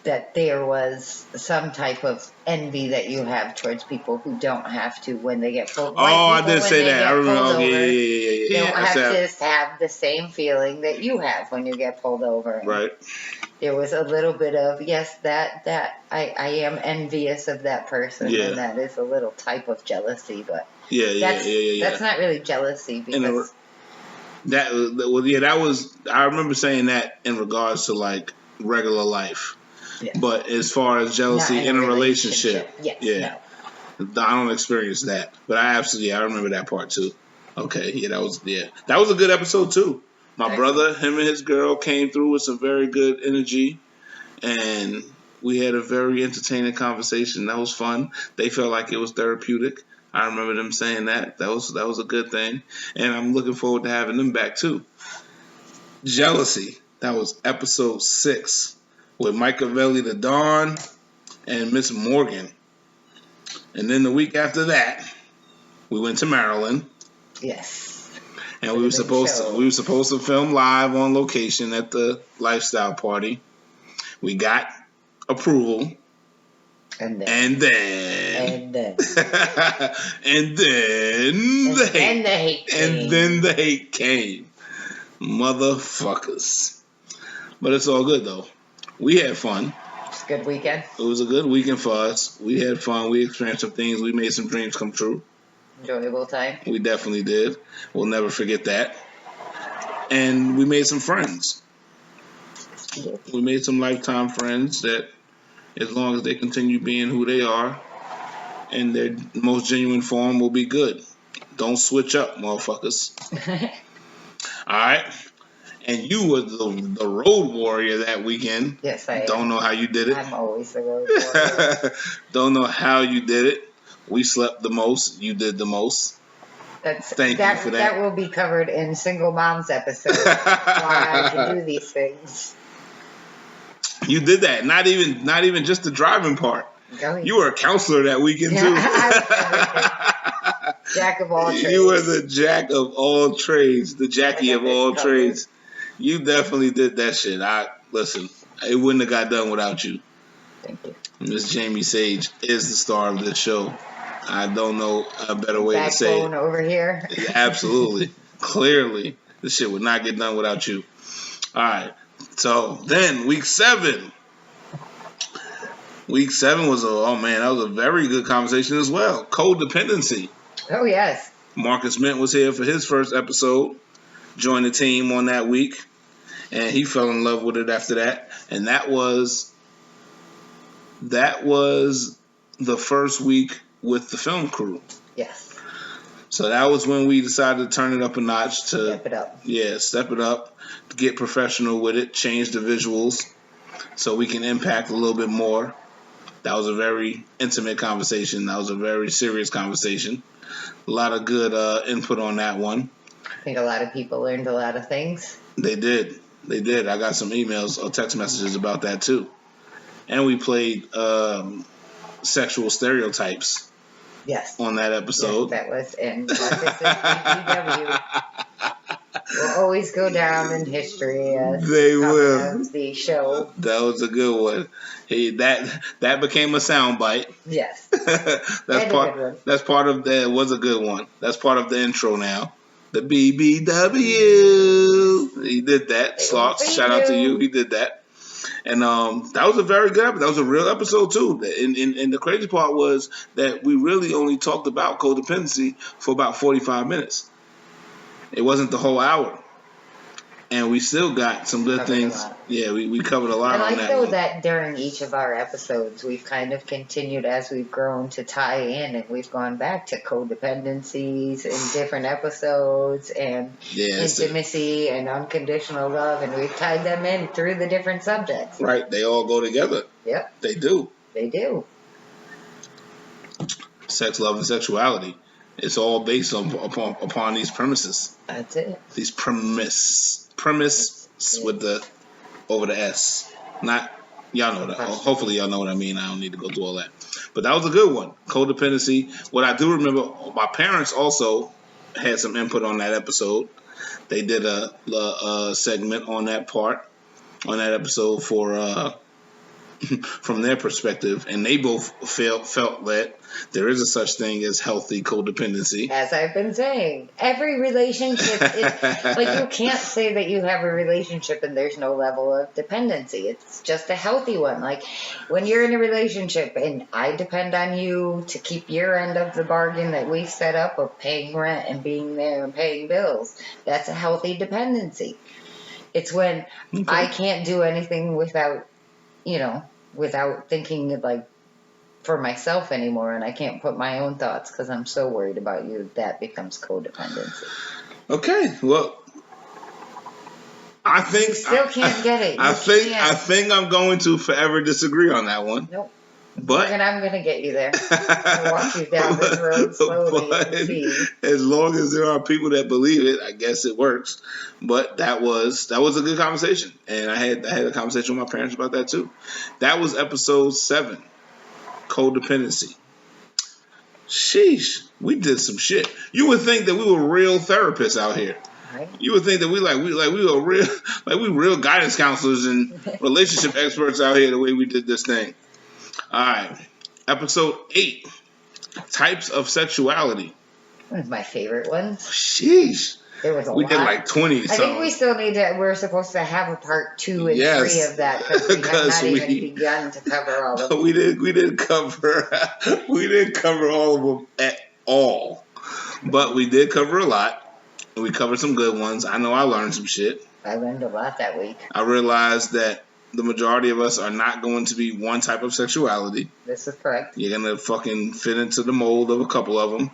that there was some type of envy that you have towards people who don't have to when they get pulled over. I did say that. I remember. Yeah. They don't have to have the same feeling that you have when you get pulled over. Right. There was a little bit of, yes, that I am envious of that person, and that is a little type of jealousy, but that's not really jealousy because... That was. I remember saying that in regards to like regular life. Yeah. But as far as jealousy Not in a relationship, Yes. yeah, No. I don't experience that. But I remember that part too. Okay, that was a good episode too. My brother, him and his girl came through with some very good energy, and we had a very entertaining conversation. That was fun. They felt like it was therapeutic. I remember them saying that. That was a good thing, and I'm looking forward to having them back too. Jealousy. That was episode 6 with Machiavelli the Dawn and Miss Morgan. And then the week after that, we went to Maryland. Yes. And we were supposed to film live on location at the lifestyle party. We got approval. And then And then the hate came. Motherfuckers. But it's all good though. We had fun. It's a good weekend. It was a good weekend for us. We had fun. We experienced some things. We made some dreams come true. Enjoyable time. We definitely did. We'll never forget that. And we made some friends. We made some lifetime friends that, as long as they continue being who they are, in their most genuine form, will be good. Don't switch up, motherfuckers. All right. And you were the road warrior that weekend. Yes, I am. Don't know how you did it. I'm always the road warrior. Don't know how you did it. We slept the most. You did the most. Thank you for that. That will be covered in Single Moms episode. Why I can do these things. You did that. Not even just the driving part. You were a counselor that weekend too. Jack of all trades. You were the jack of all trades, the Jackie of all trades. You definitely did that shit. Listen, it wouldn't have got done without you. Thank you. Miss Jamie Sage is the star of this show. I don't know a better way to say it. Backbone over here. Absolutely. Clearly, this shit would not get done without you. All right. So then, week 7. Week 7 was that was a very good conversation as well. Codependency. Oh, yes. Marcus Mint was here for his first episode. Joined the team on that week. And he fell in love with it after that. And that was the first week with the film crew. Yes. So that was when we decided to turn it up a notch. Step it up. Yeah, step it up. To get professional with it. Change the visuals. So we can impact a little bit more. That was a very intimate conversation. That was a very serious conversation. A lot of good input on that one. I think a lot of people learned a lot of things. They did. I got some emails or text messages about that too. And we played sexual stereotypes. Yes. On that episode. Yes, that was in BBW. Will always go down in history as the show. That was a good one. Hey, that became a soundbite. Yes. That's part of that. Was a good one. That's part of the intro now. The BBW. He did that. Slots. Shout out to you. He did that. And that was a very good episode. That was a real episode too. And the crazy part was that we really only talked about codependency for about 45 minutes. It wasn't the whole hour. And we still got some good things. Yeah, we covered a lot on that. And I feel that during each of our episodes, we've kind of continued as we've grown to tie in, and we've gone back to codependencies in different episodes, and intimacy and unconditional love, and we've tied them in through the different subjects. Right, they all go together. Yep. They do. They do. Sex, love, and sexuality. It's all based upon these premises. That's it. These premise with the over the S. Not y'all know that. Hopefully y'all know what I mean. I don't need to go through all that. But that was a good one. Codependency. What I do remember, my parents also had some input on that episode. They did a segment on that episode for from their perspective, and they both felt that there is a such thing as healthy codependency. As I've been saying, every relationship is like, you can't say that you have a relationship and there's no level of dependency. It's just a healthy one. Like when you're in a relationship and I depend on you to keep your end of the bargain that we set up of paying rent and being there and paying bills, that's a healthy dependency. It's when Okay. I can't do anything without, without thinking like for myself anymore, and I can't put my own thoughts because I'm so worried about you. That becomes codependency. Okay, well, I think You still can't get it. I You think can't. I think I'm going to forever disagree on that one. Nope. But And I'm gonna get you there. I'll walk you down this road slowly and see. As long as there are people that believe it, I guess it works. But that was a good conversation, and I had a conversation with my parents about that too. That was episode 7, codependency. Sheesh, we did some shit. You would think that we were real therapists out here. Right? You would think that we were real real guidance counselors and relationship experts out here the way we did this thing. All right, episode 8, types of sexuality. One of my favorite ones. Sheesh, There was a we lot. did like 20 I think we still need to. We're supposed to have a part 2 and Yes. 3 of that because we have 'Cause not even we- begun to cover all of But them. we didn't cover all of them at all. But we did cover a lot. And we covered some good ones. I know I learned some shit. I learned a lot that week. I realized that the majority of us are not going to be one type of sexuality. This is correct, You're going to fucking fit into the mold of a couple of them.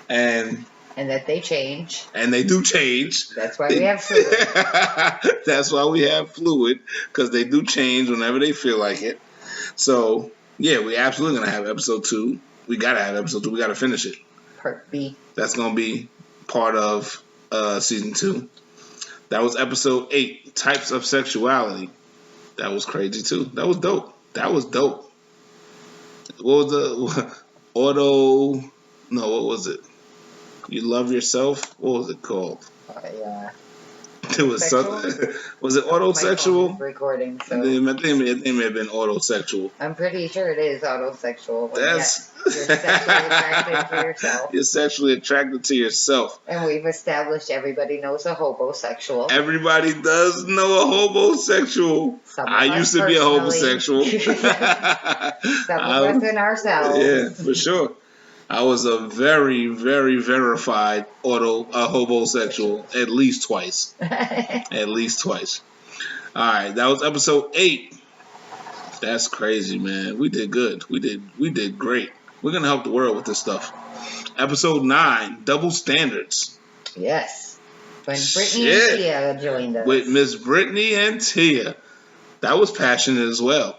And and that they change. they do change. That's why we have fluid. That's why we have fluid, because they do change whenever they feel like it. So, yeah, we absolutely going to have episode 2. We got to have episode 2. We got to finish it. Part B. That's going to be part of season 2. That was episode 8, types of sexuality. That was crazy too. That was dope. What was the what was it? You love yourself? What was it called? Yeah. It was something. Was it autosexual? Recording. So They may have been autosexual. I'm pretty sure it is autosexual. When That's you're sexually attracted to yourself. You're sexually attracted to yourself. And we've established everybody knows a hobosexual. Everybody does know a hobosexual. Some of I us used to be a homosexual. Some of us in ourselves. Yeah, for sure. I was a very, very verified homosexual at least twice. At least twice. All right, that was episode 8. That's crazy, man. We did good. We did great. We're gonna help the world with this stuff. Episode 9, double standards. Yes. When Brittany Shit. and Tia joined us. With Miss Brittany and Tia. That was passionate as well.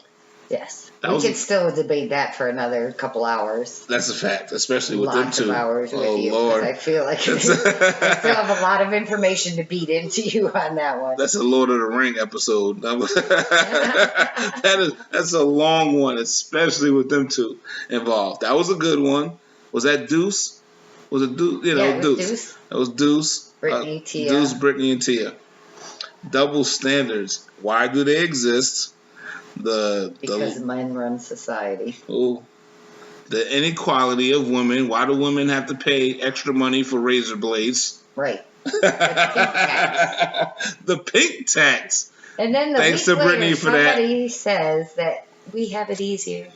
Yes. That We was could still debate that for another couple hours. That's a fact, especially with Lots them two. of hours with Oh you. 'Cause Lord. I feel like I That's- still have a lot of information to beat into you on that one. That's a Lord of the Ring episode. That's a long one, especially with them two involved. That was a good one. Was that Deuce? Was it Deuce? Yeah, Yeah, that it was was Deuce. Deuce. That was Deuce. Brittany, Tia. Deuce, Brittany, and Tia. Double standards. Why do they exist? Because men run society. The inequality of women. Why do women have to pay extra money for razor blades? Right. The pink tax. And then the Thanks week to Brittany later, for that. somebody says that we have it easier.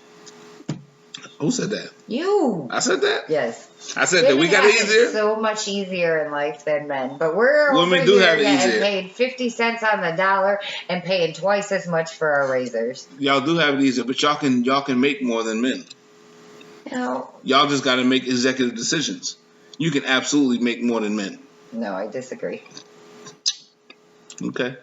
Who said that? You. I said that? Yes. I said that we got it easier? So much easier in life than men. But we're Women over do here have it getting easier. paid 50 cents on the dollar and paying twice as much for our razors. Y'all do have it easier, but y'all can make more than men. No. Y'all just got to make executive decisions. You can absolutely make more than men. No, I disagree. Okay?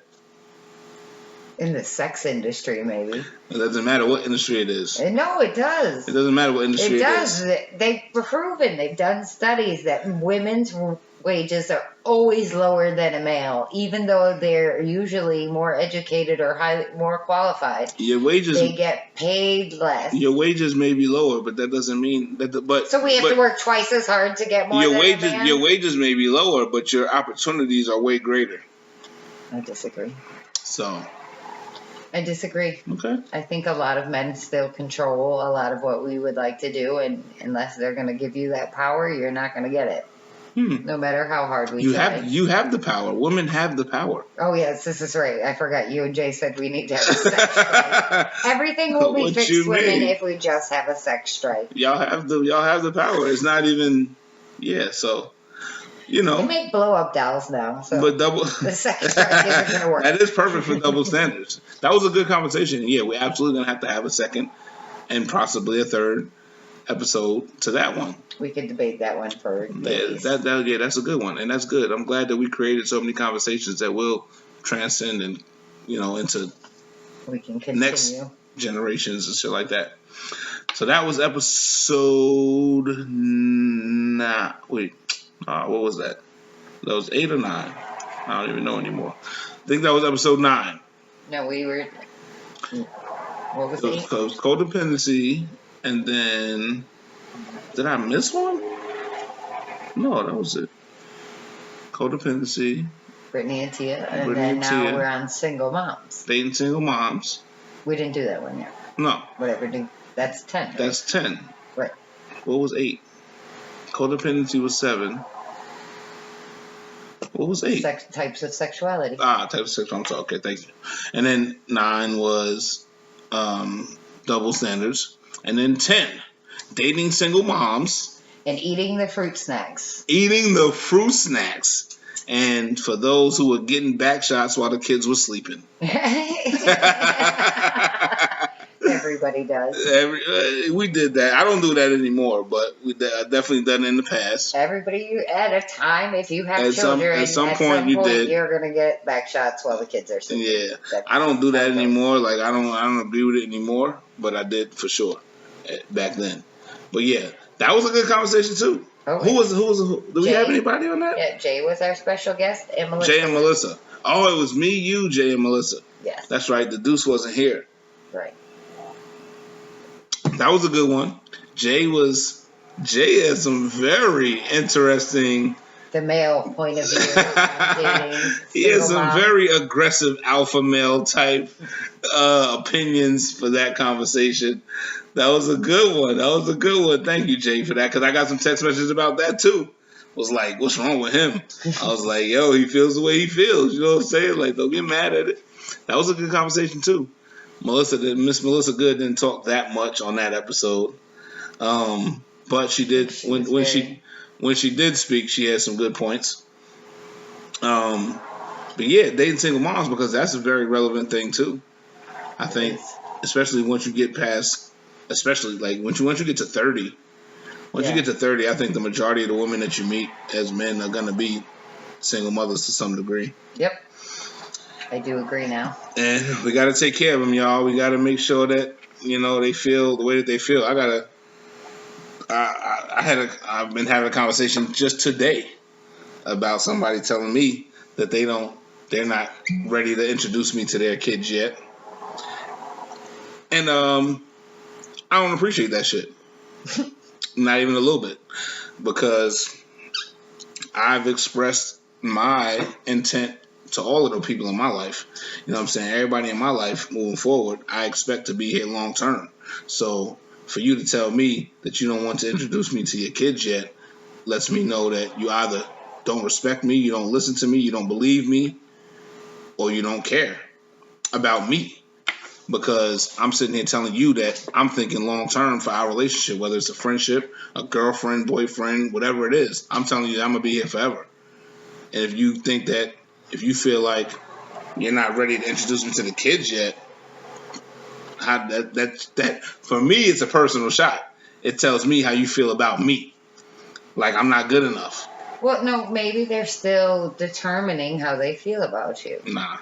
In the sex industry, maybe. It doesn't matter what industry it is. No, it does. It doesn't matter what industry It it does. is. They've proven, they've done studies that women's wages are always lower than a male, even though they're usually more educated or more qualified. Your wages They get paid less. Your wages may be lower, but that doesn't mean that. So we have to work twice as hard to get more your than wages. a man? Your wages may be lower, but your opportunities are way greater. I disagree. So I disagree. okay, I think a lot of men still control a lot of what we would like to do, and unless they're going to give you that power, you're not going to get it. No matter how hard we try. you have the power. Women have the power. Oh yes, this is right. I forgot you and Jay said we need to have a sex strike. Everything will be What fixed, you women, mean? if we just have a sex strike. Y'all have the power. It's not even. Yeah. So We know, make blow up dolls now, so but double. the sex drive isn't going to work. That is perfect for double standards. That was a good conversation. Yeah, we're absolutely gonna have to have a second and possibly a third episode to that one. We could debate that one for days. Yeah, that's a good one, and that's good. I'm glad that we created so many conversations that will transcend and into We can continue. next generations and shit like that. So that was episode what was that? That was 8 or 9. I don't even know anymore. I think that was episode 9. No, we were. What was It it? was codependency, and then did I miss one? No, that was it. Codependency, Brittany and Tia, and Brittany then and now Tia. we're on single moms. dating single moms. We didn't do that one yet. No, Whatever. That's 10. Right? that's 10. Right. What was 8? Codependency was 7. What was 8? Types of sexuality. Type of sexual. I'm sorry. Okay, thank you. And then 9 was double standards, and then 10, dating single moms, And eating the fruit snacks. eating the fruit snacks, and for those who were getting back shots while the kids were sleeping. Everybody does. We did that. I don't do that anymore, but I've definitely done it in the past. Everybody at a time, if you have At some children, point you did. you're going to get back shots while the kids are sleeping. Yeah, That's I don't do that how it goes. anymore. Like I don't agree with it anymore, but I did for sure back then. But yeah, that was a good conversation too. Oh, Who was do we Jay. have anybody on that? Yeah, Jay was our special guest, and Melissa. Jay and Melissa. Oh, it was me, you, Jay, and Melissa. Yes, That's right. The Deuce wasn't here. right. That was a good one. Jay had some very interesting. The male point of view on dating. He had single some mom. very aggressive alpha male type opinions for that conversation. That was a good one. Thank you, Jay, for that. Because I got some text messages about that too. Was like, what's wrong with him? I was like, yo, he feels the way he feels. You know what I'm saying? Like, don't get mad at it. That was a good conversation too. Miss Melissa Good didn't talk that much on that episode, but she did when she did speak. She had some good points. But yeah, dating single moms, because that's a very relevant thing too. I think, especially once you get past, especially like once you get to 30. Once you get to 30, I think the majority of the women that you meet as men are gonna be single mothers to some degree. Yep, I do agree now. And we got to take care of them, y'all. We got to make sure that, they feel the way that they feel. I've been having a conversation just today about somebody telling me that they're not ready to introduce me to their kids yet. And I don't appreciate that shit. Not even a little bit. Because I've expressed my intent to all of the people in my life. You know what I'm saying? Everybody in my life moving forward, I expect to be here long term. So for you to tell me that you don't want to introduce me to your kids yet lets me know that you either don't respect me, you don't listen to me, you don't believe me, or you don't care about me. Because I'm sitting here telling you that I'm thinking long term for our relationship, whether it's a friendship, a girlfriend, boyfriend, whatever it is. I'm telling you that I'm going to be here forever. And if you feel like you're not ready to introduce me to the kids yet, that for me, it's a personal shot. It tells me how you feel about me. Like I'm not good enough. Well, no, maybe they're still determining how they feel about you. Nah,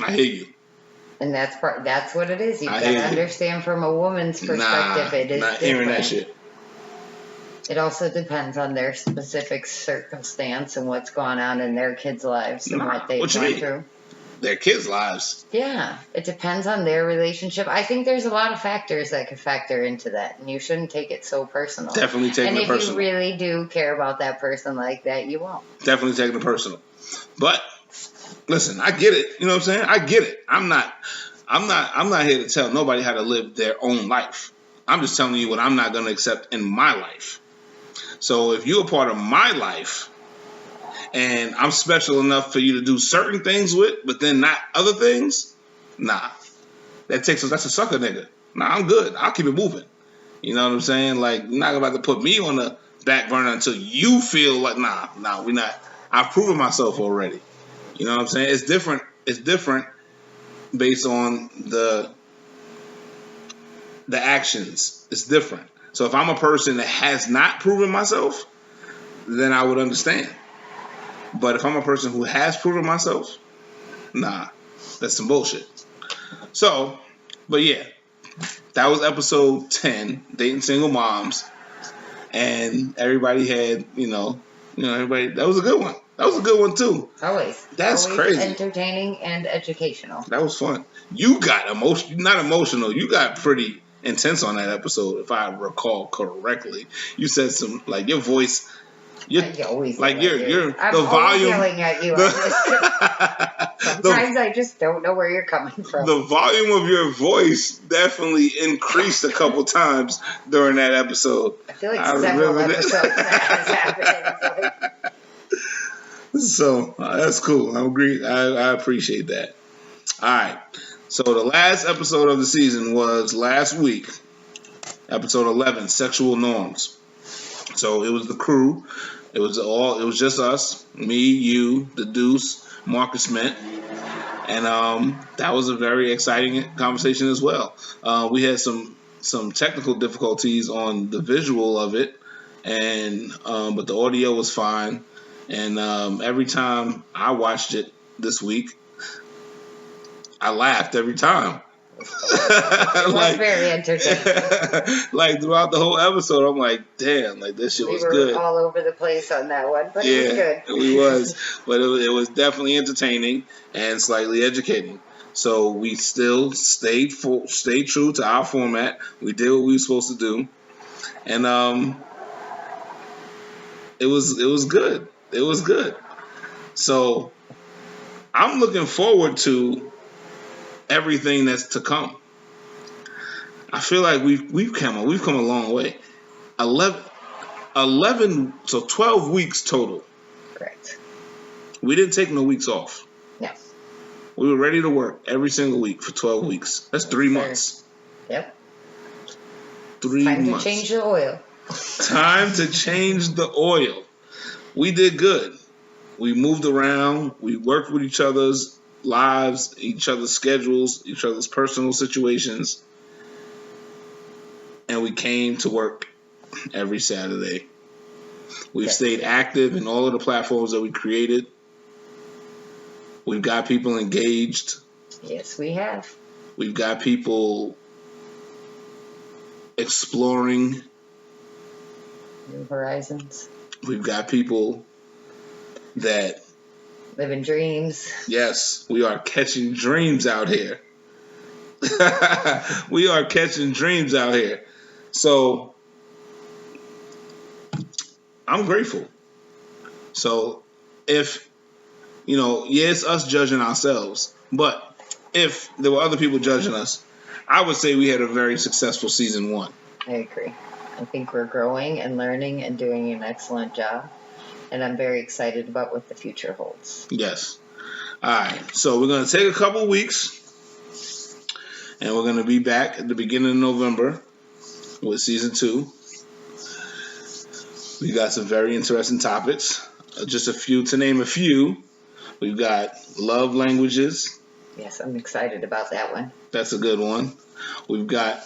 I hear you. And that's what it is. You've I got hear to you. understand from a woman's perspective. It is not different. hearing that shit. It also depends on their specific circumstance and what's going on in their kids' lives and what they've what you gone mean? through. Their kids' lives. Yeah, it depends on their relationship. I think there's a lot of factors that could factor into that, and you shouldn't take it so personal. Definitely taking and it if personal. you really do care about that person like that, you won't. Definitely taking it personal. But listen, I get it. You know what I'm saying? I get it. I'm not here to tell nobody how to live their own life. I'm just telling you what I'm not going to accept in my life. So if you're a part of my life and I'm special enough for you to do certain things with, but then not other things, nah. That's a sucker nigga. Nah, I'm good. I'll keep it moving. You know what I'm saying? Like, you're not about to put me on the back burner until you feel like, nah, we not. I've proven myself already. You know what I'm saying? It's different. It's different based on the actions. It's different. So if I'm a person that has not proven myself, then I would understand. But if I'm a person who has proven myself, nah, that's some bullshit. So, but yeah, that was episode 10, Dating Single Moms. And everybody had, everybody, that was a good one. That was a good one too. Always. That's Always crazy. Entertaining and educational. That was fun. You got not emotional. You got pretty intense on that episode, if I recall correctly. You said some, like, your voice. I always like you're I'm the always volume. yelling at you. Sometimes I just don't know where you're coming from. The volume of your voice definitely increased a couple times during that episode. I feel like several episodes that has happened. So that's cool. I agree. I appreciate that. All right. So the last episode of the season was last week, episode 11, Sexual Norms. So it was the crew. It was just us, me, you, the Deuce, Marcus Mint, and that was a very exciting conversation as well. We had some technical difficulties on the visual of it, and but the audio was fine. And every time I watched it this week, I laughed every time. It was very entertaining. Like throughout the whole episode, I'm like, damn, like this shit was good. We were all over the place on that one, but it was good. We was, but it was definitely entertaining and slightly educating. So we still stayed true to our format. We did what we were supposed to do, and it was good. It was good. So I'm looking forward to everything that's to come. I feel like we've come a long way. 11, so 12 weeks total. Correct. We didn't take no weeks off. No. We were ready to work every single week for 12 weeks. That's 3 months. Yep. 3 Time months. to change the oil. Time to change the oil. We did good. We moved around. We worked with each other's lives, each other's schedules, each other's personal situations. And we came to work every Saturday. We've stayed active in all of the platforms that we created. We've got people engaged. Yes, we have. We've got people exploring. New horizons. We've got people that living dreams. Yes, we are catching dreams out here. We are catching dreams out here. So I'm grateful. So if, it's us judging ourselves, but if there were other people judging us, I would say we had a very successful season 1. I agree. I think we're growing and learning and doing an excellent job. And I'm very excited about what the future holds. Yes. All right. So we're going to take a couple weeks. And we're going to be back at the beginning of November with season 2. We got some very interesting topics. Just a few, to name a few. We've got love languages. Yes, I'm excited about that one. That's a good one. We've got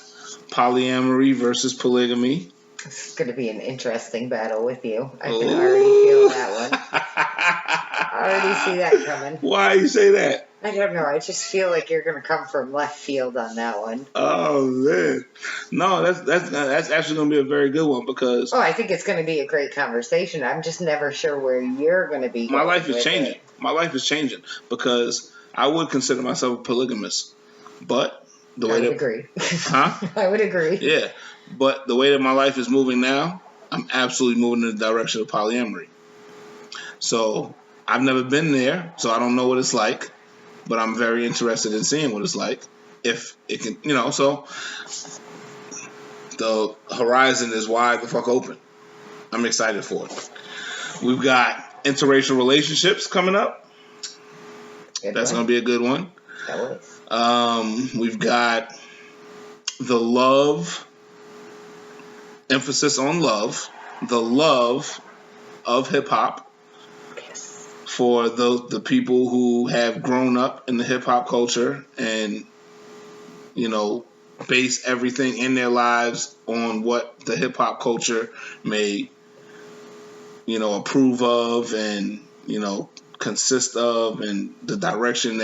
polyamory versus polygamy. It's going to be an interesting battle with you. I can already feel that one. I already see that coming. Why you say that? I don't know. I just feel like you're going to come from left field on that one. Oh man, no, that's actually going to be a very good one because. Oh, I think it's going to be a great conversation. I'm just never sure where you're going to be. My life is changing. My life is changing because I would consider myself a polygamist, but the way I would agree. Huh? I would agree. Yeah, but the way that my life is moving now, I'm absolutely moving in the direction of polyamory. So I've never been there, so I don't know what it's like. But I'm very interested in seeing what it's like. If it can, so the horizon is wide the fuck open. I'm excited for it. We've got interracial relationships coming up. That's going to be a good one. That was. We've got the love, emphasis on love. the love of hip hop Yes. for the people who have grown up in the hip hop culture and, you know, base everything in their lives on what the hip hop culture may, you know, approve of and, you know, consist of, and the direction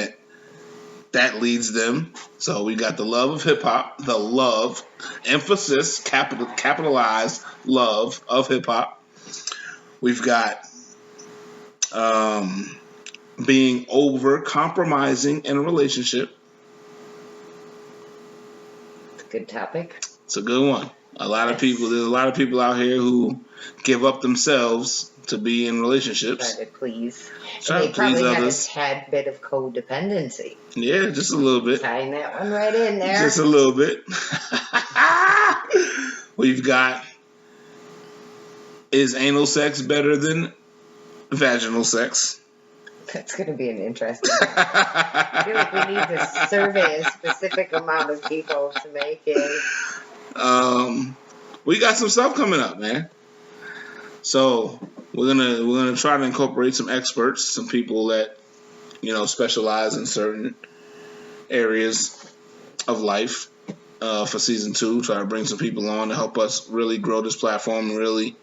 that leads them. So we got the love of hip hop, the love, emphasis, capitalized love of hip hop. We've got being over compromising in a relationship. It's a good topic. It's a good one. There's a lot of people out here who give up themselves to be in relationships. Try to please. Try And to they probably please had others. a tad bit of codependency. Yeah, just a little bit. Tying that one right in there. Just a little bit. We've got, is anal sex better than vaginal sex? That's going to be an interesting one. I feel like we need to survey a specific amount of people to make it. We got some stuff coming up, man. So we're gonna try to incorporate some experts, some people that, you know, specialize in certain areas of life for season 2. Try to bring some people on to help us really grow this platform and really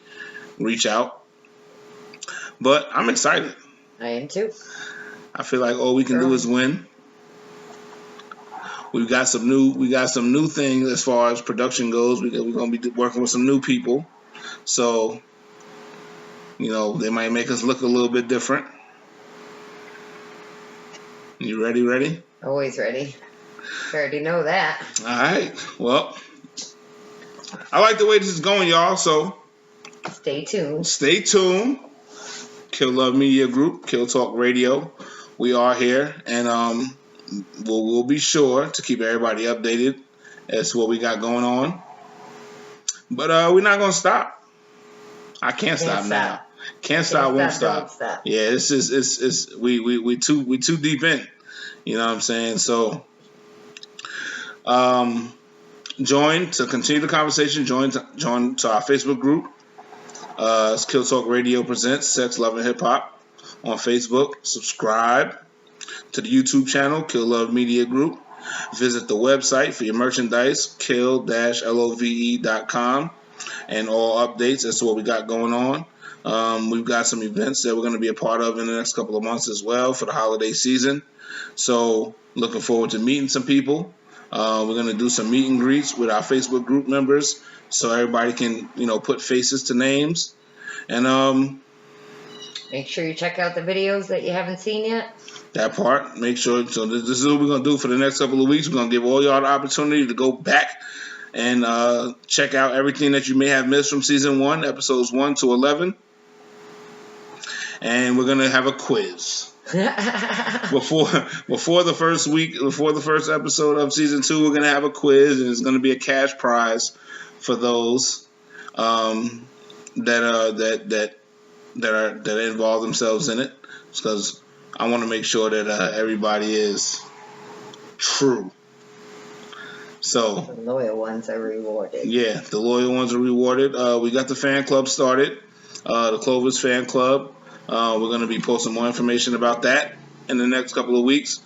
reach out. But I'm excited. I am too. I feel like all we can do is win. We got some new things as far as production goes. We're gonna be working with some new people, so, you know, they might make us look a little bit different. You ready? Ready? Always ready. You already know that. All right. Well, I like the way this is going, y'all. So Stay tuned. stay tuned. Kill Love Media Group, Kill Talk Radio. We are here, and we'll be sure to keep everybody updated as to what we got going on. But we're not gonna stop. I can't stop now. Can't stop, won't stop. Don't stop. Yeah, it's we too deep in. You know what I'm saying? So join to continue the conversation. Join to our Facebook group. It's Kill Talk Radio Presents Sex, Love, and Hip Hop on Facebook. Subscribe to the YouTube channel, Kill Love Media Group. Visit the website for your merchandise, kill-love.com, and all updates as to what we got going on. We've got some events that we're going to be a part of in the next couple of months as well for the holiday season. So looking forward to meeting some people. We're going to do some meet and greets with our Facebook group members so everybody can, you know, put faces to names. And Make sure you check out the videos that you haven't seen yet. that part, make sure. So this is what we're going to do for the next couple of weeks. We're going to give all y'all the opportunity to go back and check out everything that you may have missed from season 1, episodes 1 to 11. And we're going to have a quiz. Before the first episode of season 2, we're gonna have a quiz, and it's gonna be a cash prize for those that involve themselves in it, because I want to make sure that everybody is true. So The loyal ones are rewarded. yeah, the loyal ones are rewarded. We got the fan club started, the Clovis fan club. We're going to be posting more information about that in the next couple of weeks.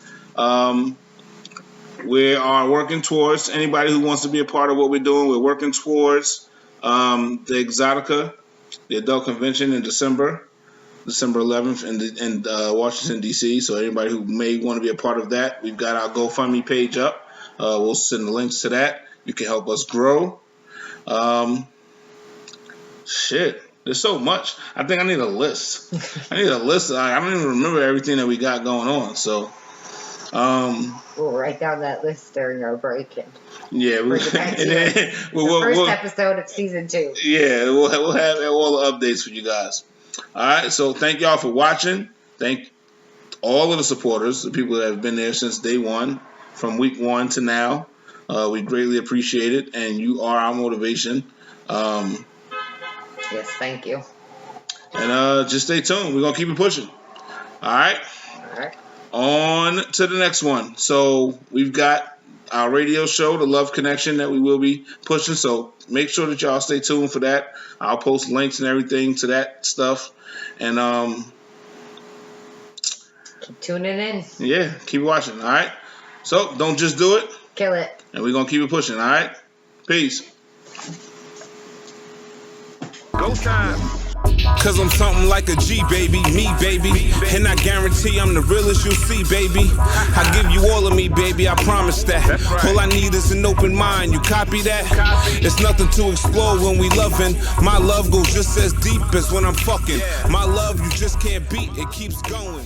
We are working towards, anybody who wants to be a part of what we're doing, we're working towards the Exotica, the adult convention in December 11th in Washington, D.C. So anybody who may want to be a part of that, we've got our GoFundMe page up. We'll send the links to that. You can help us grow. There's so much. I think I need a list. I don't even remember everything that we got going on. So, We'll write down that list during our break. yeah, First episode of season 2. Yeah, we'll have all the updates for you guys. All right, so thank y'all for watching. Thank all of the supporters, the people that have been there since day 1, from week 1 to now. We greatly appreciate it, and you are our motivation. Yes, thank you. And just stay tuned. We're going to keep it pushing. All right? All right. On to the next one. So we've got our radio show, The Love Connection, that we will be pushing. So make sure that y'all stay tuned for that. I'll post links and everything to that stuff. And Keep tuning in. yeah, keep watching. All right. So don't just do it, Kill it. and we're gonna keep it pushing. All right. Peace. Go time. Cause I'm something like a G, baby, me, baby. And I guarantee I'm the realest you'll see, baby. I give you all of me, baby, I promise that. All I need is an open mind, you copy that? It's nothing to explore when we loving. My love goes just as deep as when I'm fucking. My love you just can't beat, it keeps going.